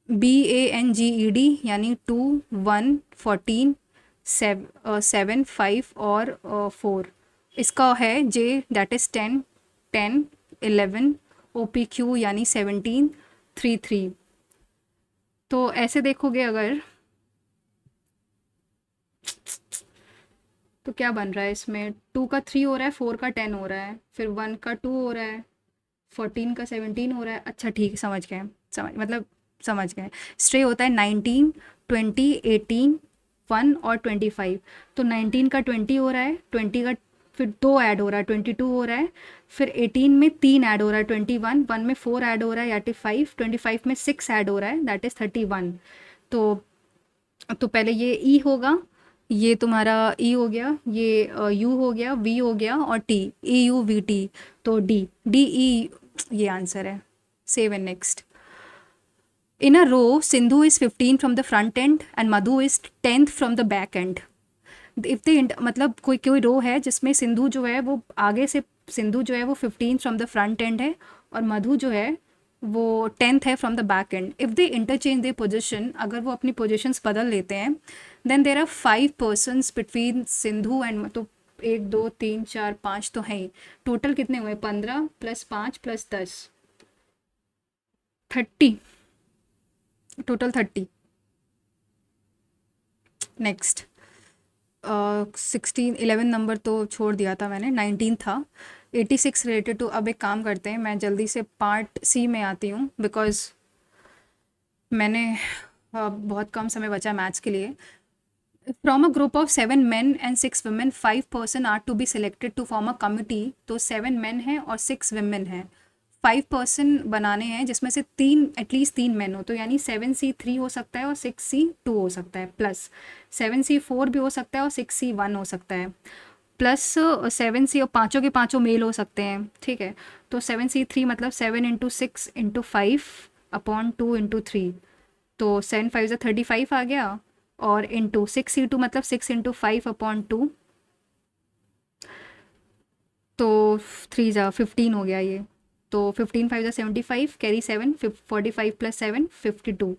BANGED यानी 2 1 14 7 5 और 4, इसका है J दैट इज़ 10 10 11 OPQ यानी 17 3 3। तो ऐसे देखोगे अगर तो क्या बन रहा है इसमें, 2 का 3 हो रहा है, 4 का 10 हो रहा है, फिर 1 का 2 हो रहा है, 14 का 17 हो रहा है। अच्छा ठीक है, समझ गए। स्ट्रे होता है 19 20 18 1 और 25। तो 19 का 20 हो रहा है, 20 का फिर 2 ऐड हो रहा है 22 हो रहा है, फिर 18 में 3 ऐड हो रहा है 21, 1 में 4 ऐड हो रहा है 85, 25 में 6 ऐड हो रहा है दैट इज़ 31। तो पहले ये ई होगा, ये तुम्हारा ई हो गया, ये यू हो गया, वी हो गया और T, E U we T, तो डी डी ई ये आंसर है। Save and next. In a row, Sindhu is 15 from the front end and Madhu is 10th from the back end. If the मतलब कोई रो है जिसमें सिंधु जो है वो आगे से, सिंधु जो है वो 15 फ्रॉम द फ्रंट एंड है और मधु जो है वो 10th है from the back end. If they interchange they position, अगर वो अपनी पोजिशंस बदल लेते हैं, then there are 5 persons between Sindhu and, तो 1 2 3 4 5 तो हैं ही, टोटल कितने हुए 15 + 5 + 10 30, टोटल 30। नेक्स्ट 11 नंबर तो छोड़ दिया था मैंने, 19 था। 86 रिलेटेड टू, अब एक काम करते हैं, मैं जल्दी से पार्ट सी में आती हूँ बिकॉज मैंने बहुत कम समय बचा मैथ्स के लिए। From a group of 7 men and 6 women, 5 person are to be selected to form a committee. तो 7 men हैं और 6 women हैं, 5 person बनाने हैं जिसमें से एटलीस्ट 3 मैन हो, तो यानी 7C3 हो सकता है और 6C2 हो सकता है, प्लस 7C4 भी हो सकता है और 6C1 हो सकता है, प्लस 7C, और पाँचों के पाँचों मेल हो सकते हैं, ठीक है। तो 7C3 मतलब 7 × 6 × 5/2 × 3, तो 7 5 = 35 आ गया, और इंटू 6C2 मतलब 6 × 5/2, तो 3 × 15 हो गया ये। तो 15 5 = 75, कैरी 7, 45 + 7 52।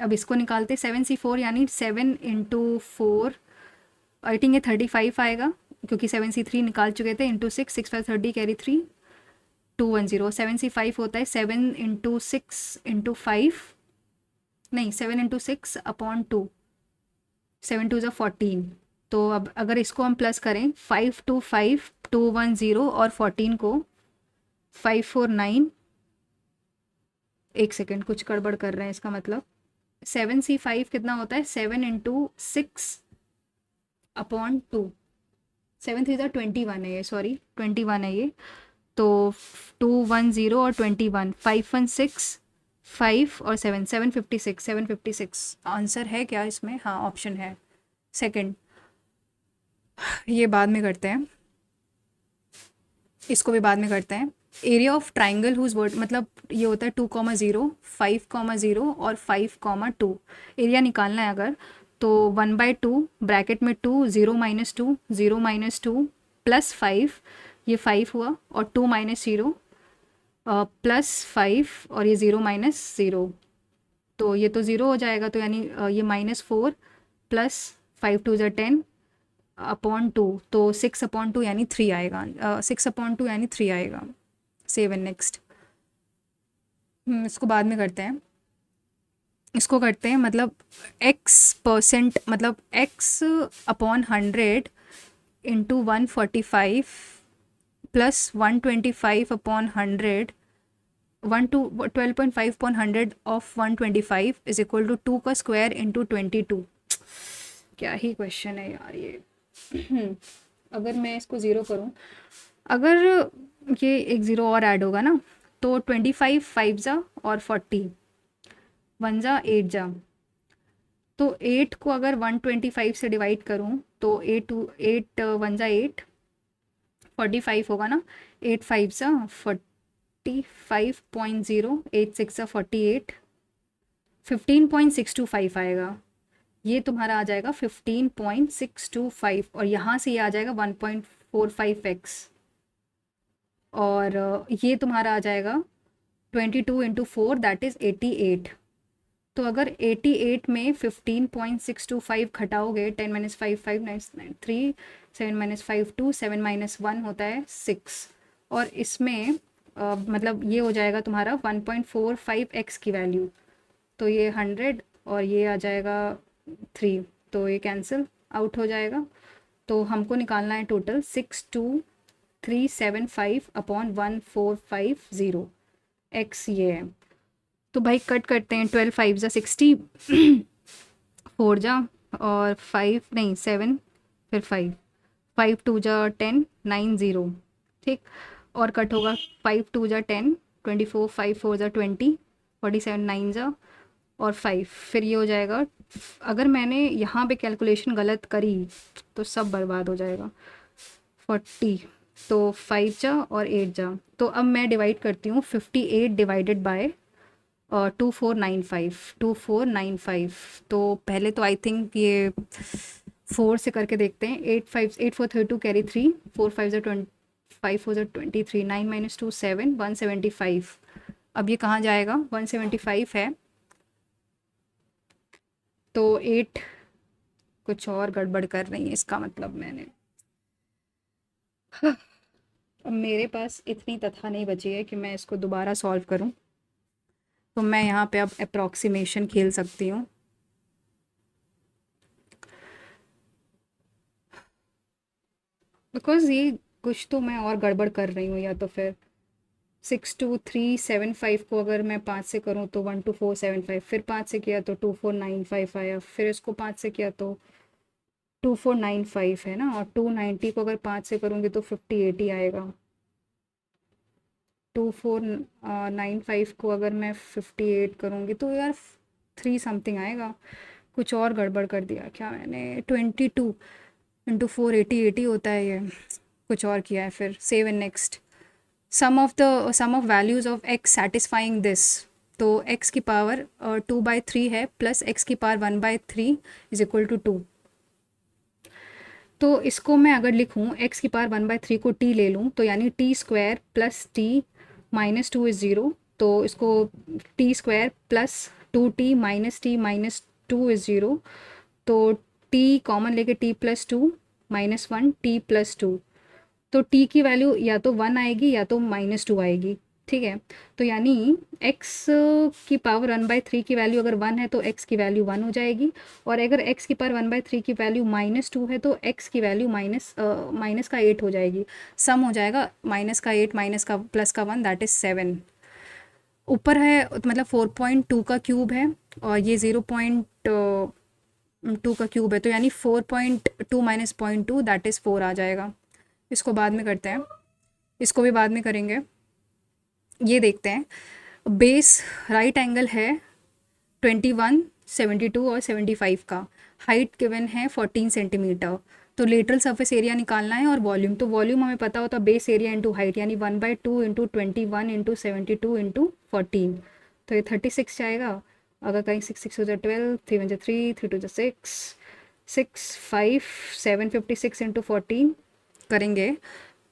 अब इसको निकालते 7C4 यानी 7 × 4, आई थिंक ये 35 आएगा क्योंकि 7C3 निकाल चुके थे, इंटू 6 6 5 30, कैरी 3 210। 7C5 होता है 7 × 6 × 5, नहीं 7 × 6/2, 7 2 = 14। तो अब अगर इसको हम प्लस करें 5 2 5 210 और 14 को 5 4 9, एक सेकेंड कुछ गड़बड़ कर रहे हैं, इसका मतलब 7C5 कितना होता है 7 × 6/2, 7 3 = 21 है ये, सॉरी 21 है ये, तो 210 और 21, 516, 5 और 7, 756, 756 आंसर है क्या इसमें? हाँ, ऑप्शन है सेकंड। ये बाद में करते हैं, इसको भी बाद में करते हैं। Area of triangle whose word, मतलब ये होता है 2,0, 5,0 और 5,2। एरिया निकालना है अगर, तो 1/2 ब्रैकेट में 2, 0 - 2, 0 - 2 +5, ये 5 हुआ, और 2 - 0 +5, और ये 0 - 0, तो ये तो 0 हो जाएगा, तो यानी ये -4 + 5 × 2 = 10 अपॉन 2, तो 6/2 यानी 3 आएगा। 6/2 यानी 3 आएगा। Save and next. इसको बाद में करते हैं, इसको करते हैं, मतलब x%, मतलब x/100 × 145 + 125/100, 12.5/100 of 125 is equal to 2 का स्क्वायर इंटू 22। क्या ही क्वेश्चन है यार ये। अगर मैं इसको ज़ीरो करूँ, अगर ये एक ज़ीरो और ऐड होगा ना, तो 25 5 जा और 40 1 जा 8 जा, तो 8 को अगर 125 से डिवाइड करूँ तो 8 1 जा 8, 45 होगा ना, 8 5 जा 45.0, 8 6 जा 48, 15.625 आएगा। ये तुम्हारा आ जाएगा 15.625, और यहाँ से ये आ जाएगा 1.45x, और ये तुम्हारा आ जाएगा 22 × 4 दैट इज़ 88। तो अगर 88 में 15.625 घटाओगे, 10 - 5 5 9 9 3, 7 - 5 2, 7 - 1 होता है 6, और इसमें मतलब ये हो जाएगा तुम्हारा 1.45x की वैल्यू, तो ये 100 और ये आ जाएगा 3, तो ये कैंसिल आउट हो जाएगा। तो हमको निकालना है टोटल 62375/1450 x, ये है। तो भाई कट करते हैं, 12 5 जा 60, 4 जा और 5 नहीं 7, फिर 5, 5 2 जा 10, 9 0, ठीक, और कट होगा 5 2 जा 10, 24, 5 4 जा 20, 47 9 जा और 5, फिर ये हो जाएगा। अगर मैंने यहाँ पे कैलकुलेशन गलत करी तो सब बर्बाद हो जाएगा। 40, तो 5 जा और 8 जा, तो अब मैं डिवाइड करती हूँ 58 डिवाइडेड बाय 2495, तो पहले तो आई थिंक ये 4 से करके देखते हैं। 8 5 8 4 32 कैरी 3, 4 5 जा 20, 5 4 जा 23, 9 - 2 7, 175। अब ये कहाँ जाएगा? 175 है, तो 8 कुछ और गड़बड़ कर रही है, इसका मतलब मैंने अब मेरे पास इतनी तथा नहीं बची है कि मैं इसको दोबारा सॉल्व करूं, तो मैं यहाँ पे अब अप्रॉक्सीमेशन खेल सकती हूँ। बिकॉज ये कुछ तो मैं और गड़बड़ कर रही हूँ, या तो फिर 62375 को अगर मैं 5 से करूँ तो 12475, फिर 5 से किया तो 2495 आया, फिर इसको 5 से किया तो 2495 है ना, और 290 को अगर 5 से करूँगी तो 5080 आएगा। 2495 को अगर मैं 58 करूँगी तो यार 3 समथिंग आएगा। कुछ और गड़बड़ कर दिया क्या मैंने? 22 × 4 80 होता है, ये कुछ और किया है। फिर save and next. Sum of values of x satisfying this, तो x की पावर 2/3 है प्लस x की पावर 1/3 इज इक्वल टू 2। तो इसको मैं अगर लिखूँ x की पावर 1/3 को t ले लूँ, तो यानी t² + t - 2 इज़ 0, तो इसको t² + 2t - t - 2 इज़ 0, तो t कॉमन लेके t + 2 - 1 t + 2, तो t की वैल्यू या तो 1 आएगी या तो -2 आएगी, ठीक है। तो यानी x की पावर 1/3 की वैल्यू अगर 1 है तो x की वैल्यू 1 हो जाएगी, और अगर x की पावर 1/3 की वैल्यू -2 है तो x की वैल्यू माइनस का 8 हो जाएगी। सम हो जाएगा -8 माइनस का प्लस का 1 दैट इज़ 7। ऊपर है मतलब 4.2 का क्यूब है, और ये 0.2 का क्यूब है, तो यानी 4.2 - 0.2 दैट इज़ 4 आ जाएगा। इसको बाद में करते हैं, इसको भी बाद में करेंगे। ये देखते हैं, बेस राइट एंगल है 21, 72 और 75 का, हाइट गिवन है 14 सेंटीमीटर। तो लेटरल सरफेस एरिया निकालना है और वॉल्यूम, तो वॉल्यूम हमें पता होता है बेस एरिया इंटू हाइट, यानी 1/2 इंटू 21 इंटू 72 इंटू 14, तो ये 36 जाएगा। अगर कहीं 6 हो जाए 12, 3 1 3, 3 2 6, 6 5 756 इंटू 14 करेंगे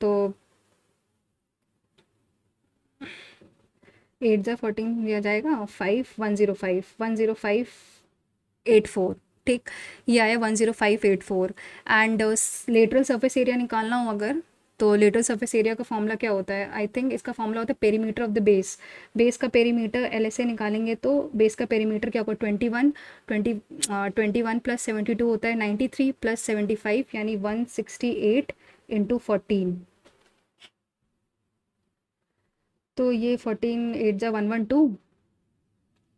तो 8 जा 14 दिया जाएगा, 105 ठीक, ये आया 10584। एंड लेटरल सरफेस एरिया निकालना हो अगर, तो लेटरल सरफेस एरिया का फॉर्मूला क्या होता है, आई थिंक इसका फॉर्मूला होता है perimeter of the base. Base का पेरीमीटर LSA निकालेंगे तो बेस का पेरीमीटर क्या होगा 21 प्लस 72 होता है 93 प्लस 75 यानी 168 इंटू 14, तो ये 14 8 जा 112,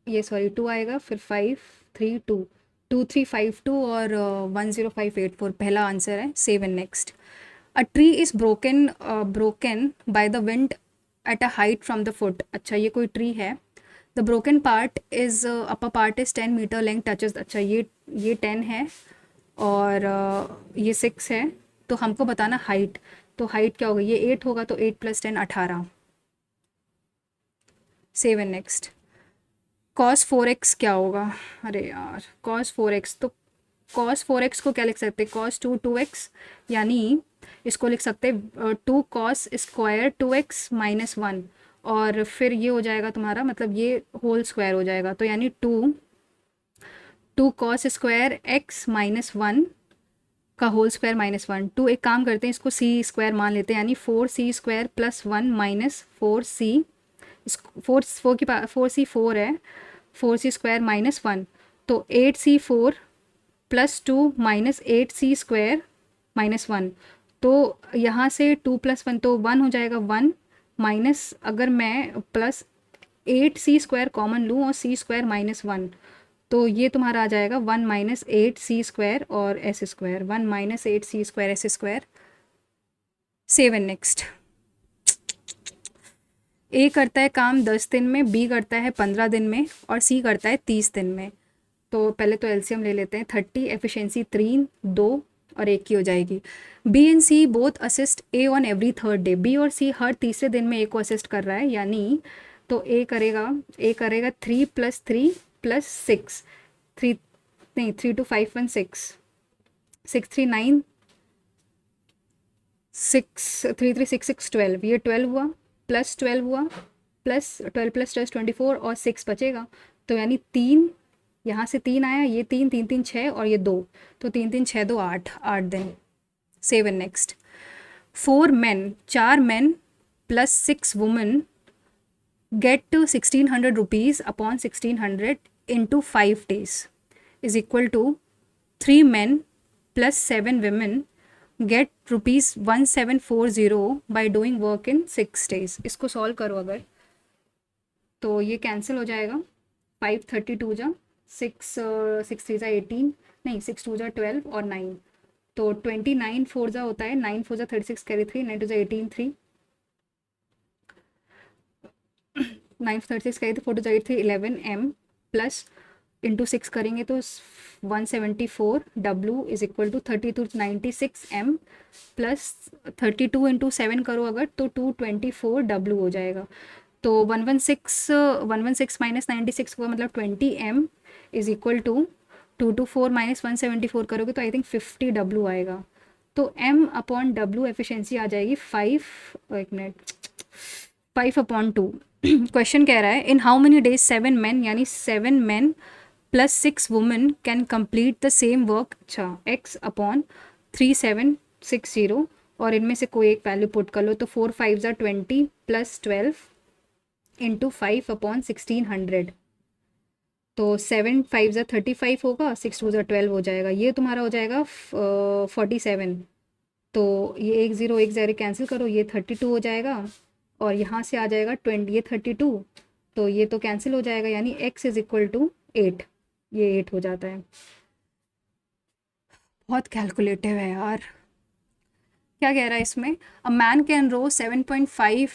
ये सॉरी 2 आएगा, फिर 532 2352 और 10584 पहला आंसर है। Save and next. A tree is broken by the wind at a height from the foot. अच्छा ये कोई ट्री है, the broken part is upper part is 10 metre length touches. अच्छा ये 10 है और ये 6 है, तो हमको बताना हाइट, तो हाइट क्या होगा, ये 8 होगा तो 8 + 10 18। Save and next. cos 4x क्या होगा, अरे यार cos 4x, तो cos 4x को क्या लिख सकते हैं, cos 2x, यानी इसको लिख सकते हैं 2 cos स्क्वायर 2x माइनस 1, और फिर ये हो जाएगा तुम्हारा, मतलब ये होल स्क्वायर हो जाएगा, तो यानी 2 cos स्क्वायर x माइनस 1 का होल स्क्वायर माइनस 1। टू एक काम करते हैं, इसको c स्क्वायर मान लेते हैं, यानी 4c square plus 1 minus 4c, 4c 4 है, 4c स्क्वायर माइनस 1, तो 8c4 plus 2 minus 8c square minus 1, तो यहाँ से 2 + 1 तो 1 हो जाएगा, 1 माइनस, अगर मैं प्लस 8c स्क्वायर कॉमन लूँ और c स्क्वायर माइनस 1, तो ये तुम्हारा आ जाएगा 1 माइनस 8c स्क्वायर और s square, 1 minus 8c square s square. Save and next. ए करता है काम 10 दिन में, बी करता है 15 दिन में और सी करता है 30 दिन में। तो पहले तो एलसीएम ले लेते हैं, 30 एफिशिएंसी 3 2 और 1 की हो जाएगी। B and C both assist A on every third day, B और सी हर तीसरे दिन में ए को असिस्ट कर रहा है, यानी तो ए करेगा 3 + 3 + 6, 3 नहीं 3 2 5 1 6 6 3 9 6 3 3 6 6 12, ये 12 हुआ, प्लस 12 हुआ, प्लस 12 + 10 24 और 6 बचेगा, तो यानी 3, यहाँ से 3 आया, ये 3 3 3 6 और ये 2, तो 3 3 6 2 8 8 दिन। Save and next. 4 men plus 6 women get to 1600 rupees upon 1600 into 5 days is equal to 3 men plus 7 women get ₹1740 by doing work in 6 days। इसको सॉल्व करो अगर, तो ये कैंसिल हो जाएगा, 532 जा 6 6 3 जा 18, नहीं 6 2 जा 12 और 9, तो 29 4 जा होता है, 9 4 जा 36 कैरी 3, 9 2 जा 18 3, 9 36 कैरी 4 2 जा 8 3 11 m प्लस इंटू 6 करेंगे तो 174 W is equal to 32 96 M plus 32 into 7 करो अगर तो 224 W हो जाएगा, तो 116 माइनस 96 का मतलब 20 M is equal to 224 minus 174 करोगे तो आई थिंक 50 W आएगा, तो M अपॉन W एफिशिएंसी आ जाएगी 5, एक मिनट 5/2। क्वेश्चन कह रहा है in how many days 7 men यानी 7 men plus 6 women can complete the same work. अच्छा x अपॉन 3760 और इनमें से कोई एक वैल्यू पुट कर लो, तो 4 5 जा 20 प्लस 12 इंटू 5 अपॉन 1600, तो 7 5 जा 35 होगा, 6 2 जा 12 हो जाएगा, ये तुम्हारा हो जाएगा 47, तो ये 1 0 1 0 कैंसिल करो, ये 32 हो जाएगा और यहाँ से आ जाएगा 20, ये 32, तो ये तो कैंसिल हो जाएगा, यानी x इज इक्वल टू 8, ये 8 हो जाता है। बहुत कैलकुलेटिव है यार, क्या कह रहा है इसमें, a man can row 7.5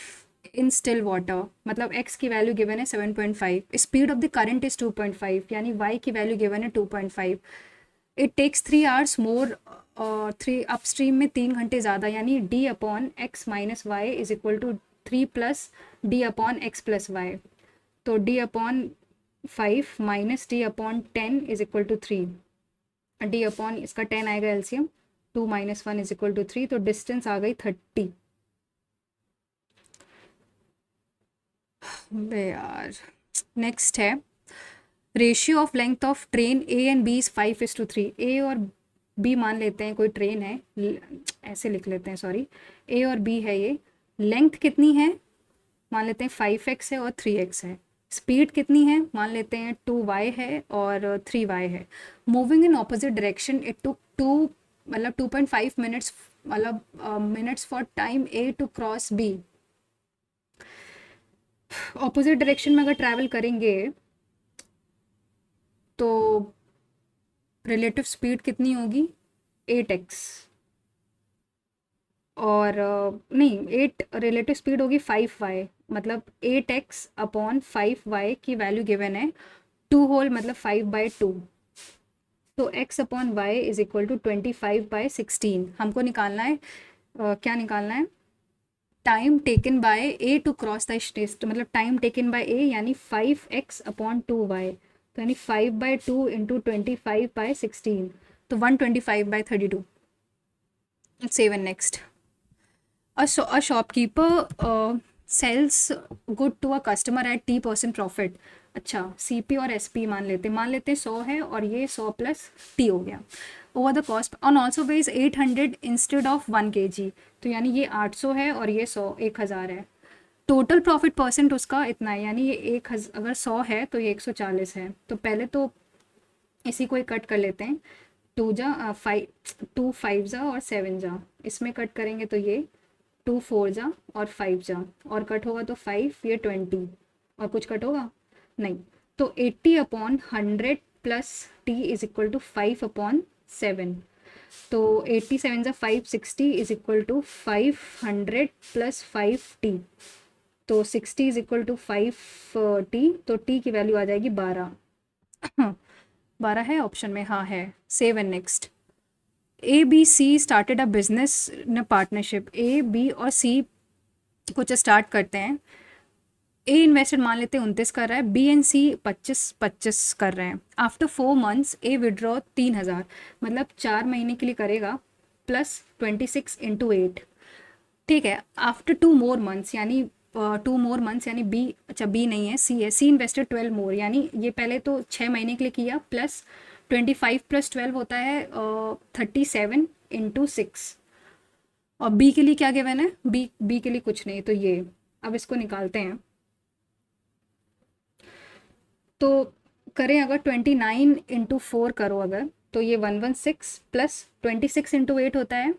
in still water, मतलब एक्स की वैल्यू गिवन है 7.5, speed of the current is 2.5, यानी वाई की वैल्यू गिवन है 2.5, it takes 3 hours more, 3 upstream में 3 घंटे ज़्यादा, यानी d upon x minus y is equal to 3 plus d upon x plus y. तो d upon 5 minus d upon 10 is equal to 3, D upon इसका 10 आएगा LCM, 2 minus 1 is equal to 3, तो distance आ गई 30। बे यार, नेक्स्ट है ratio of length of train A and B is 5:3। A और B मान लेते हैं कोई ट्रेन है, ऐसे लिख लेते हैं, सॉरी, ए और बी है ये, लेंथ कितनी है मान लेते हैं 5x है और 3x है, स्पीड कितनी है मान लेते हैं 2y है और 3y है, moving in opposite direction it took 2 मतलब 2.5 मिनट्स, मतलब minutes for time A to cross B. Opposite direction में अगर ट्रैवल करेंगे तो रिलेटिव स्पीड कितनी होगी 8x, और नहीं 8 रिलेटिव स्पीड होगी 5y, मतलब 8x अपॉन 5y की वैल्यू गिवन है 2 होल मतलब 5/2, तो x upon y is equal to 25/16। हमको निकालना है क्या निकालना है, time taken by A to cross the stage, मतलब टाइम टेकन बाय ए यानी 5x अपॉन 2y, तो यानी 5/2 इंटू 25/16, तो 125/32। Seven next, a shopkeeper sells good to a customer at T% profit। अच्छा, CP और SP मान लेते हैं 100 है और ये 100 प्लस T हो गया, over the cost on also weigh 800 instead of 1 kg, तो यानी ये 800 है और ये 1000 है, टोटल प्रॉफिट परसेंट उसका इतना है, यानी ये अगर 100 है तो ये 140 है। तो पहले तो इसी को ही कट कर लेते हैं, 2 5 जा और 7 जा, इसमें कट करेंगे तो ये 2 4 जा और 5 जा, और कट होगा तो 5, ये 20, और कुछ कट होगा नहीं, तो 80/100 plus T is equal to 5/7, तो 87 जा 560 is equal to 500 plus 5t, तो 60 इज इक्वल टू 5t, तो t की वैल्यू आ जाएगी 12। 12 है ऑप्शन में, हाँ है। Save and next, A B C started a business in partnership, A B और सी कुछ स्टार्ट करते हैं, ए इन्वेस्टेड मान लेते हैं 29 कर रहा है, बी एंड सी 25 कर रहे हैं, आफ्टर 4 मंथ्स ए विड्रॉ 3000, मतलब 4 महीने के लिए करेगा, प्लस 26 इंटू 8, ठीक है, आफ्टर 2 मोर मंथ्स, यानी 2 मोर मंथ्स यानी बी, अच्छा बी नहीं है, सी है, सी इन्वेस्टेड 12 मोर, यानी ये पहले तो 6 महीने के लिए किया, प्लस 25 प्लस 12 होता है 37 इंटू 6, और बी के लिए क्या गिवन है, बी के लिए कुछ नहीं, तो ये अब इसको निकालते हैं, तो करें अगर 29 इंटू 4 करो अगर, तो ये 116 प्लस 26 इंटू 8 होता है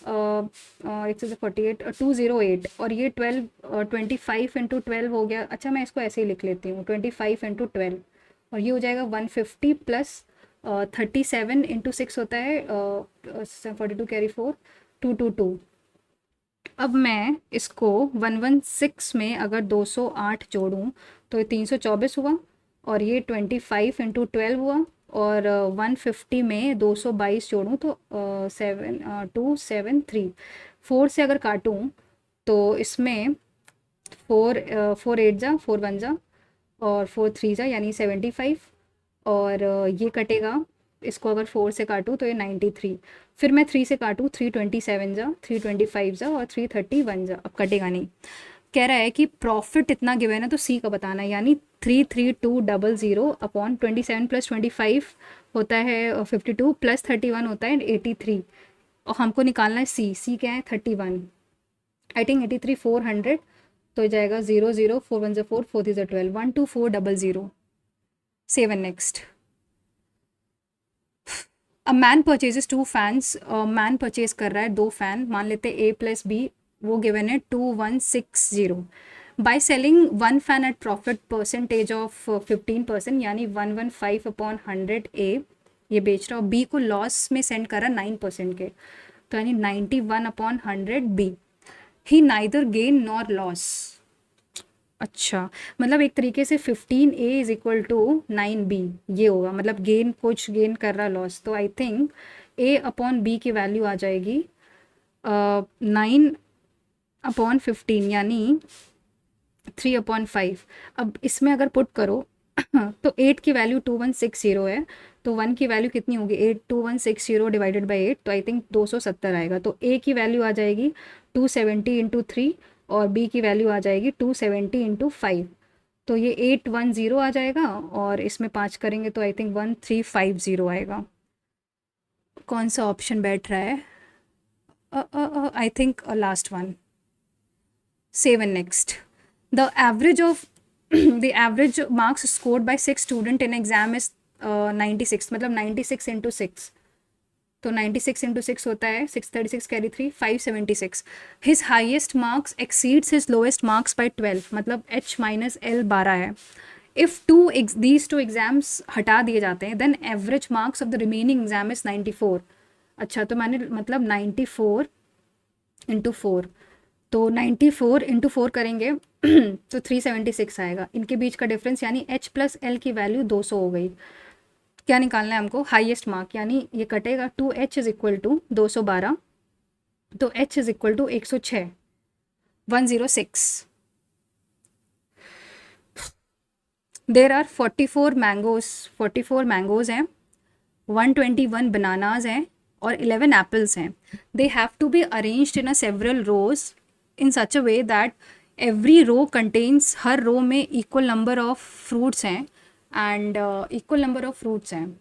148 208, और ये 12 25 इंटू 12 हो गया, अच्छा मैं इसको ऐसे ही लिख लेती हूँ 25 इंटू 12, और ये हो जाएगा 150 प्लस 37 इंटू 6 होता है 42 कैरी 4 222। अब मैं इसको 116 में अगर 208 जोड़ूँ तो ये 324 हुआ, और ये 25 इंटू 12 हुआ, और 150 में 222 जोड़ूँ तो 273, 4 से अगर काटूँ तो इसमें 4 8 जा 4 1 जा और 4 3 जा यानी 75, और ये कटेगा, इसको अगर 4 से काटूँ तो ये 93, फिर मैं 3 से काटूँ 327 जा 325 जा और 331 जा, अब कटेगा नहीं, कह रहा है कि प्रॉफिट इतना गिवन है तो सी का बताना है, यानी 33200 अपॉन 27 प्लस 25 होता है 52 प्लस 31 होता है 83, और हमको निकालना है सी क्या है 31, आई थिंक 83 400, तो हो जाएगा 0 0 4 1 4 4 3 12 12400। Save and next, a man purchases 2 fans, man purchase कर रहा है 2 फैन, मान लेते हैं ए प्लस बी, वो गिवन है 2160, by selling 1 fan at profit percentage of 15%, यानी 115/100 ए ये बेच रहा, और बी को लॉस में सेंड कर रहा 9% के, तो यानी 91/100 बी। ही नाइदर गेन नॉर लॉस। अच्छा, मतलब एक तरीके से 15A is equal to 9B ये होगा, मतलब गेन कुछ गेन कर रहा, लॉस। तो आई थिंक A/B की वैल्यू आ जाएगी 9/15 यानी 3/5। अब इसमें अगर पुट करो तो 8 की वैल्यू 2160 है, तो 1 की वैल्यू कितनी होगी, 82160 डिवाइडेड बाई 8, तो आई थिंक 270 आएगा। तो ए की वैल्यू आ जाएगी 270 इंटू 3 और बी की वैल्यू आ जाएगी 270 इंटू 5। तो ये 810 आ जाएगा और इसमें 5 करेंगे तो आई थिंक 1350 आएगा। कौन सा ऑप्शन बैठ रहा है? I think last one. 7 next. The average of the average marks scored by 6 student in exam is 96, मतलब 96 इंटू 6, तो 96 इंटू 6 होता है 636 carry 3 576। His highest marks exceeds his lowest marks bye 12, मतलब H माइनस L 12 है। If these two exams हटा दिए जाते हैं then average marks of the remaining exam is 94। अच्छा, तो मैंने मतलब 94 इंटू 4, तो 94 इंटू 4 करेंगे तो 376 आएगा। इनके बीच का डिफरेंस यानी H प्लस L की वैल्यू 200 हो गई। क्या निकालना है हमको? हाईएस्ट मार्क, यानी ये कटेगा 2H इज इक्वल टू 212, तो H is equal to 106 106। There are 44 mangoes हैं, 121 बनानाज हैं और 11 एप्पल्स हैं। They have to be arranged in a several rows in such a way that every row contains, हर row में equal number of fruits हैं and equal number of fruits हैं।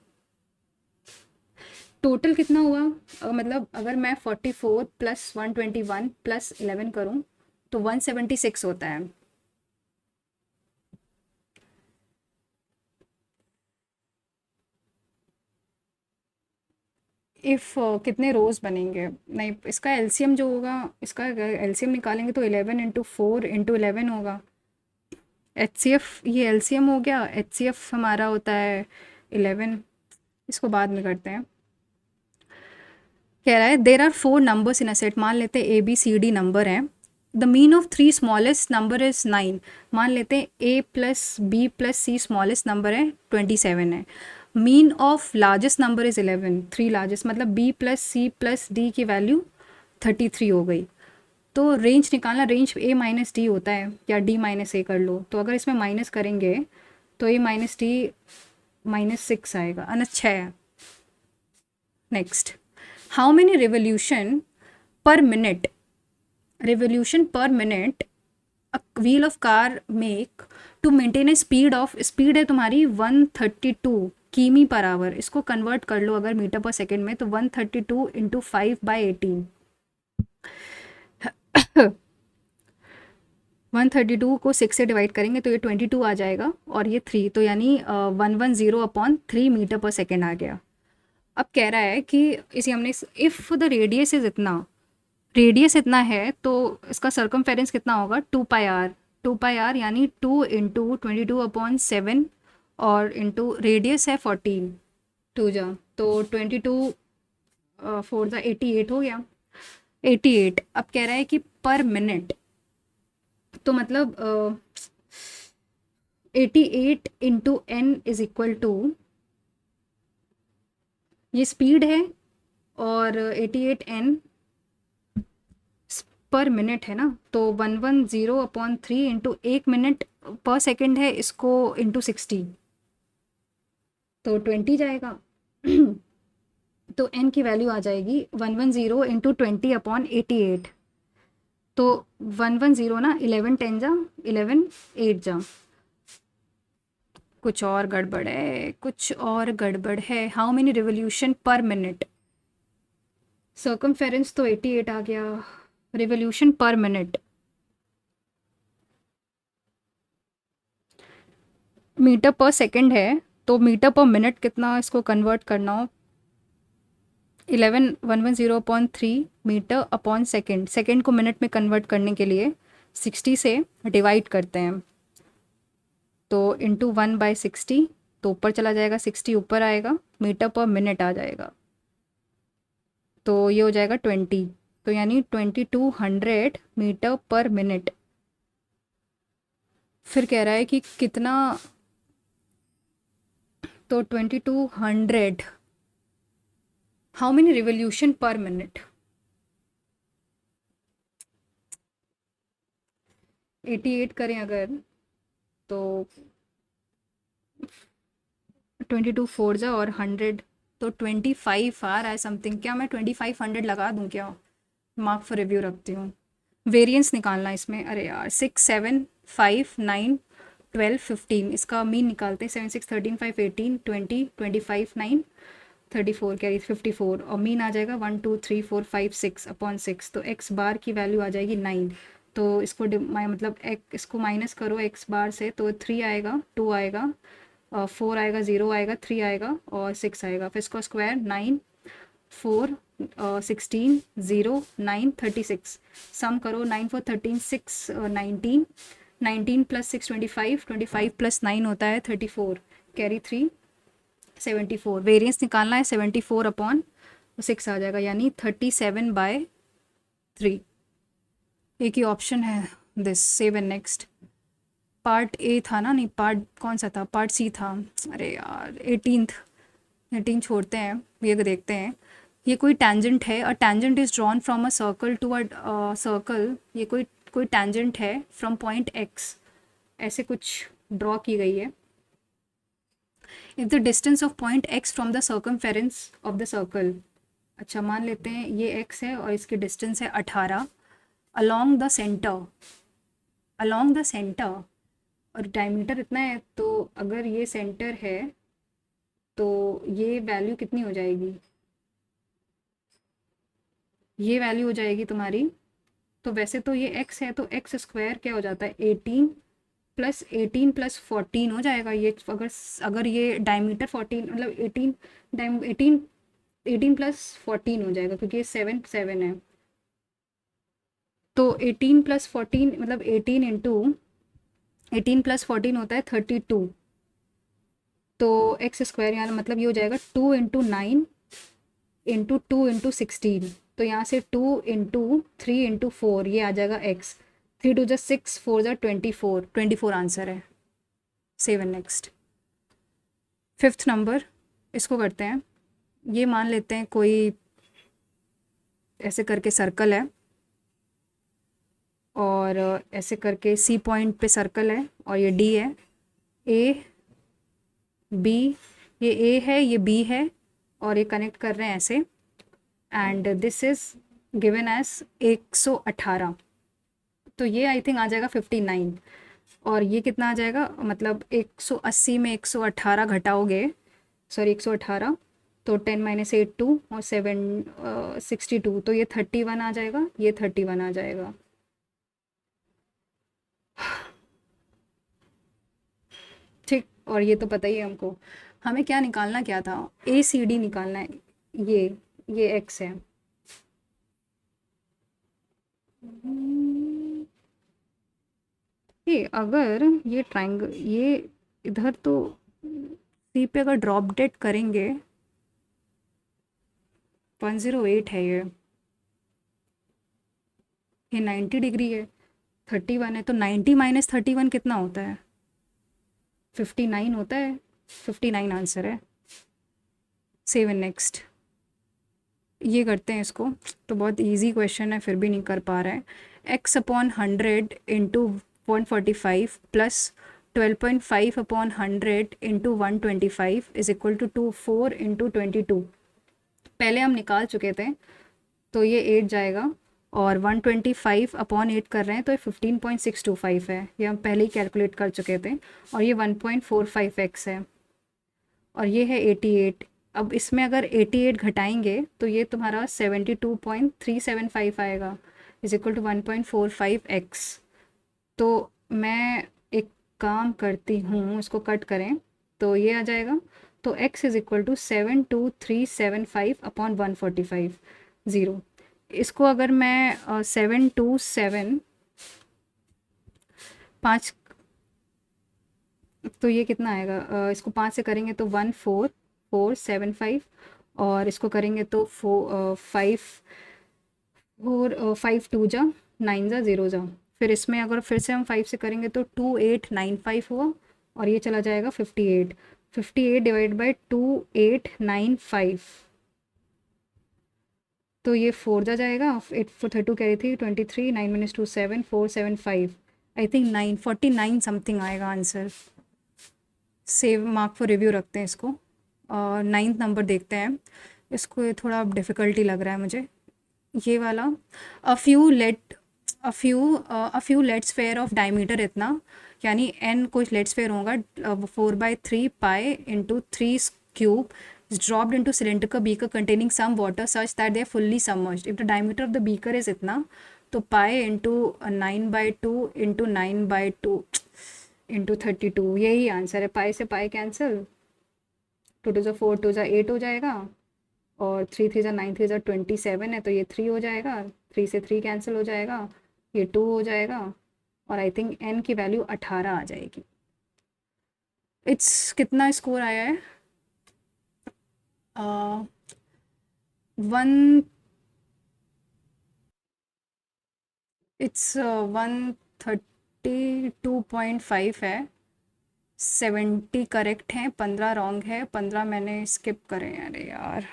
Total कितना हुआ? मतलब अगर मैं 44 प्लस 121 प्लस 11 करूँ तो 176 होता है। इफ़ कितने रोज़ बनेंगे? नहीं, इसका एलसीएम जो होगा, इसका एलसीएम निकालेंगे तो 11 इंटू 4 इंटू 11 होगा। एचसीएफ, ये एलसीएम हो गया, एचसीएफ हमारा होता है 11। इसको बाद में करते हैं। कह रहा है there are 4 numbers in a set, मान लेते हैं ABCD नंबर हैं। The mean of 3 smallest number is 9, मान लेते हैं A plus B plus C smallest number है 27 है। Mean of largest number is 11, 3 largest, मतलब B plus C plus D की वैल्यू 33 हो गई। तो रेंज निकालना, रेंज A माइनस डी होता है या D माइनस A कर लो, तो अगर इसमें माइनस करेंगे तो A माइनस D -6 आएगा, अन 6 है। Next, how many revolution per minute a wheel of car make to maintain a speed है तुम्हारी 132 किमी पर आवर। इसको कन्वर्ट कर लो अगर मीटर पर सेकेंड में, तो 132 इंटू 5/18। 132 को 6 से डिवाइड करेंगे तो ये 22 आ जाएगा और ये 3, तो यानी 110/3 मीटर पर सेकेंड आ गया। अब कह रहा है कि इसे हमने, इफ़ द रेडियस इतना है तो इसका सर्कमफेरेंस कितना होगा? 2πr यानी 2 इंटू 22/7 और इंटू रेडियस है 14, 2 जा तो 22 4 जा 88 हो गया, 88। अब कह रहा है कि पर मिनट, तो मतलब 88 into n is equal to, ये स्पीड है और 88n पर मिनट है ना, तो 110/3 इंटू 1 मिनट पर सेकेंड है, इसको इंटू 60 तो 20 जाएगा। तो n की वैल्यू आ जाएगी 110 इंटू 20/88, तो 110 ना 11 10 जा 11 8 जा, कुछ और गड़बड़ है। How many revolution per minute, circumference तो 88 आ गया, रिवोल्यूशन पर मिनट मीटर पर सेकंड है, तो मीटर पर मिनट कितना, इसको कन्वर्ट करना हो 110/3 मीटर अपॉन सेकंड, सेकंड को मिनट में कन्वर्ट करने के लिए 60 से डिवाइड करते हैं, तो इंटू 1/60, तो ऊपर चला जाएगा 60 ऊपर आएगा, मीटर पर मिनट आ जाएगा। तो ये हो जाएगा 20, तो यानी 2200 मीटर पर मिनट। फिर कह रहा है कि कितना, तो 2200 how many revolution per minute. 88 करें अगर, तो 22 फोर जा और 100, तो 25 आ रहा है समथिंग। क्या मैं 2500 लगा दूँ क्या? मार्क फॉर रिव्यू रखती हूँ। वेरिएंस निकालना है इसमें, अरे यार 6 7 5 9 12 15, इसका मीन निकालते हैं। 7 6 13 5 18 20 25 9 34 कैरी 54, और मीन आ जाएगा 1 2 3 4 5 6 अपॉन 6, तो एक्स बार की वैल्यू आ जाएगी 9। तो इसको मतलब इसको माइनस करो एक्स बार से, तो 3 आएगा, 2 आएगा, 4 आएगा, 0 आएगा, 3 आएगा और 6 आएगा। फिर इसको स्क्वायर 9 4 16 0 9 36, सम करो 9 4 13 6 19, 19 प्लस 6 25, 25 प्लस 9 होता है 34, कैरी 3 74। वेरिएंस निकालना है 74 अपॉन 6 आ जाएगा, यानी 37/3। एक ही ऑप्शन है this, save and next. Part A था ना, नहीं पार्ट कौन सा था, पार्ट सी था। अरे यार 18 छोड़ते हैं, ये देखते हैं। ये कोई टैंजेंट है, a tangent is drawn from a circle to a circle. ये कोई कोई टैंजेंट है फ्रॉम पॉइंट एक्स, ऐसे कुछ ड्रॉ की गई है। If the distance of point x from the circumference of the circle, अच्छा मान लेते हैं ये एक्स है और इसकी डिस्टेंस है 18, along the centre, along the centre, और डायमीटर इतना है, तो अगर ये सेंटर है तो ये वैल्यू कितनी हो जाएगी, ये वैल्यू हो जाएगी तुम्हारी। तो वैसे तो ये x है, तो एक्स स्क्वायर क्या हो जाता है 18 प्लस 14 हो जाएगा। ये अगर अगर ये डायमीटर 14 मतलब 18 प्लस 14 हो जाएगा, क्योंकि ये 7 7 है। तो 18 प्लस 14 मतलब 18 इंटू 18 प्लस 14 होता है 32, तो एक्स स्क्वायर यहाँ मतलब ये हो जाएगा 2 इंटू 9 इंटू 2 इंटू 16, तो यहाँ से 2 इंटू 3 इंटू 4, ये आ जाएगा एक्स। 3 2 जा 6 4 जा 24 आंसर है। Seven next. फिफ्थ नंबर, इसको करते हैं। ये मान लेते हैं कोई ऐसे करके सर्कल है, और ऐसे करके सी पॉइंट पे सर्कल है, और ये डी है, ए बी, ये ए है ये बी है, और ये कनेक्ट कर रहे हैं ऐसे, and this is given as 118। तो ये आई थिंक आ जाएगा 59, और ये कितना आ जाएगा, मतलब 180 में 118 घटाओगे, सॉरी 118, तो 10 माइनस 8 2 और 7 62, तो ये 31 आ जाएगा, ये 31 आ जाएगा। ठीक, और ये तो पता ही है हमको। हमें क्या निकालना क्या था, ए सी डी निकालना है। ये एक्स है, ये अगर ये ट्राइंगल ये इधर, तो सी पे अगर ड्रॉप डेड करेंगे 108 है, ये 90 डिग्री है, 31 है, तो 90 माइनस 31 कितना होता है, 59 होता है। 59 आंसर है। Seven next. ये करते हैं इसको, तो बहुत इजी क्वेश्चन है फिर भी नहीं कर पा रहे हैं। X upon 100 into 145 plus 12.5 upon 100 into 125 is equal to 4 into 22। पहले हम निकाल चुके थे, तो ये 8 जाएगा, और 125 अपॉन 8 कर रहे हैं, तो ये 15.625 है, ये हम पहले ही कैलकुलेट कर चुके थे। और ये 1.45x है, और ये है 88। अब इसमें अगर 88 घटाएंगे तो ये तुम्हारा 72.375 आएगा, इज इक्वल टू 1.45x। तो मैं एक काम करती हूँ, इसको कट करें, तो ये आ जाएगा, तो x is equal to 72375 upon 145 zero. इसको अगर मैं 727 5, तो ये कितना आएगा, इसको 5 से करेंगे तो 14475, और इसको करेंगे तो 5 टू जा 9 जा 0 जा। फिर इसमें अगर फिर से हम 5 से करेंगे तो 2895 हुआ, और ये चला जाएगा 58। 58 डिवाइड बाई 2895, तो ये 4 जा जाएगा। 8 4 32 कैरी थी, 23, 9 - 2 7, 475। आई थिंक 949 समथिंग आएगा answer. Save mark for review रखते हैं इसको। और 9th नंबर देखते हैं। इसको ये थोड़ा डिफ़िकल्टी लग रहा है मुझे, ये वाला। A few let a few let's fair of diameter इतना, यानी एन कुछ लेट्स फेयर होगा 4/3 pi into 3 cube is dropped into cylindrical beaker containing some water such that they are fully submerged. If the diameter of the beaker is इतना, तो pi into 9/2 into 9/2 into 32, यही answer है। पाई से pi cancel, 2 2 4, 2 8 हो जाएगा, और 3 3 9, 3 27 है, तो ये 3 हो जाएगा। 3 से 3 कैंसिल हो जाएगा, ये 2 हो जाएगा, और आई थिंक एन की वैल्यू 18 आ जाएगी। इट्स कितना स्कोर आया है? वन इट्स 132.5 है। 70 करेक्ट हैं, 15 रॉन्ग है, 15 मैंने स्किप करे हैं। अरे यार।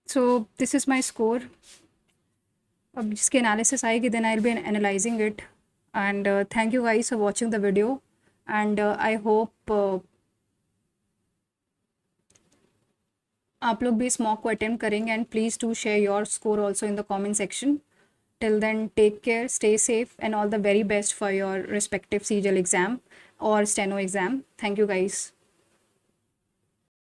So this is my score. अब जिसकी एनालिसिस आएगी then I will be analysing it. And thank you guys for watching the video, and I hope आप लोग भी इस मॉक को अटेम्प्ट करेंगे। And please do share your score also in the comment section. Till then, take care, stay safe, and all the very best for your respective CGL exam or steno exam. Thank you, guys.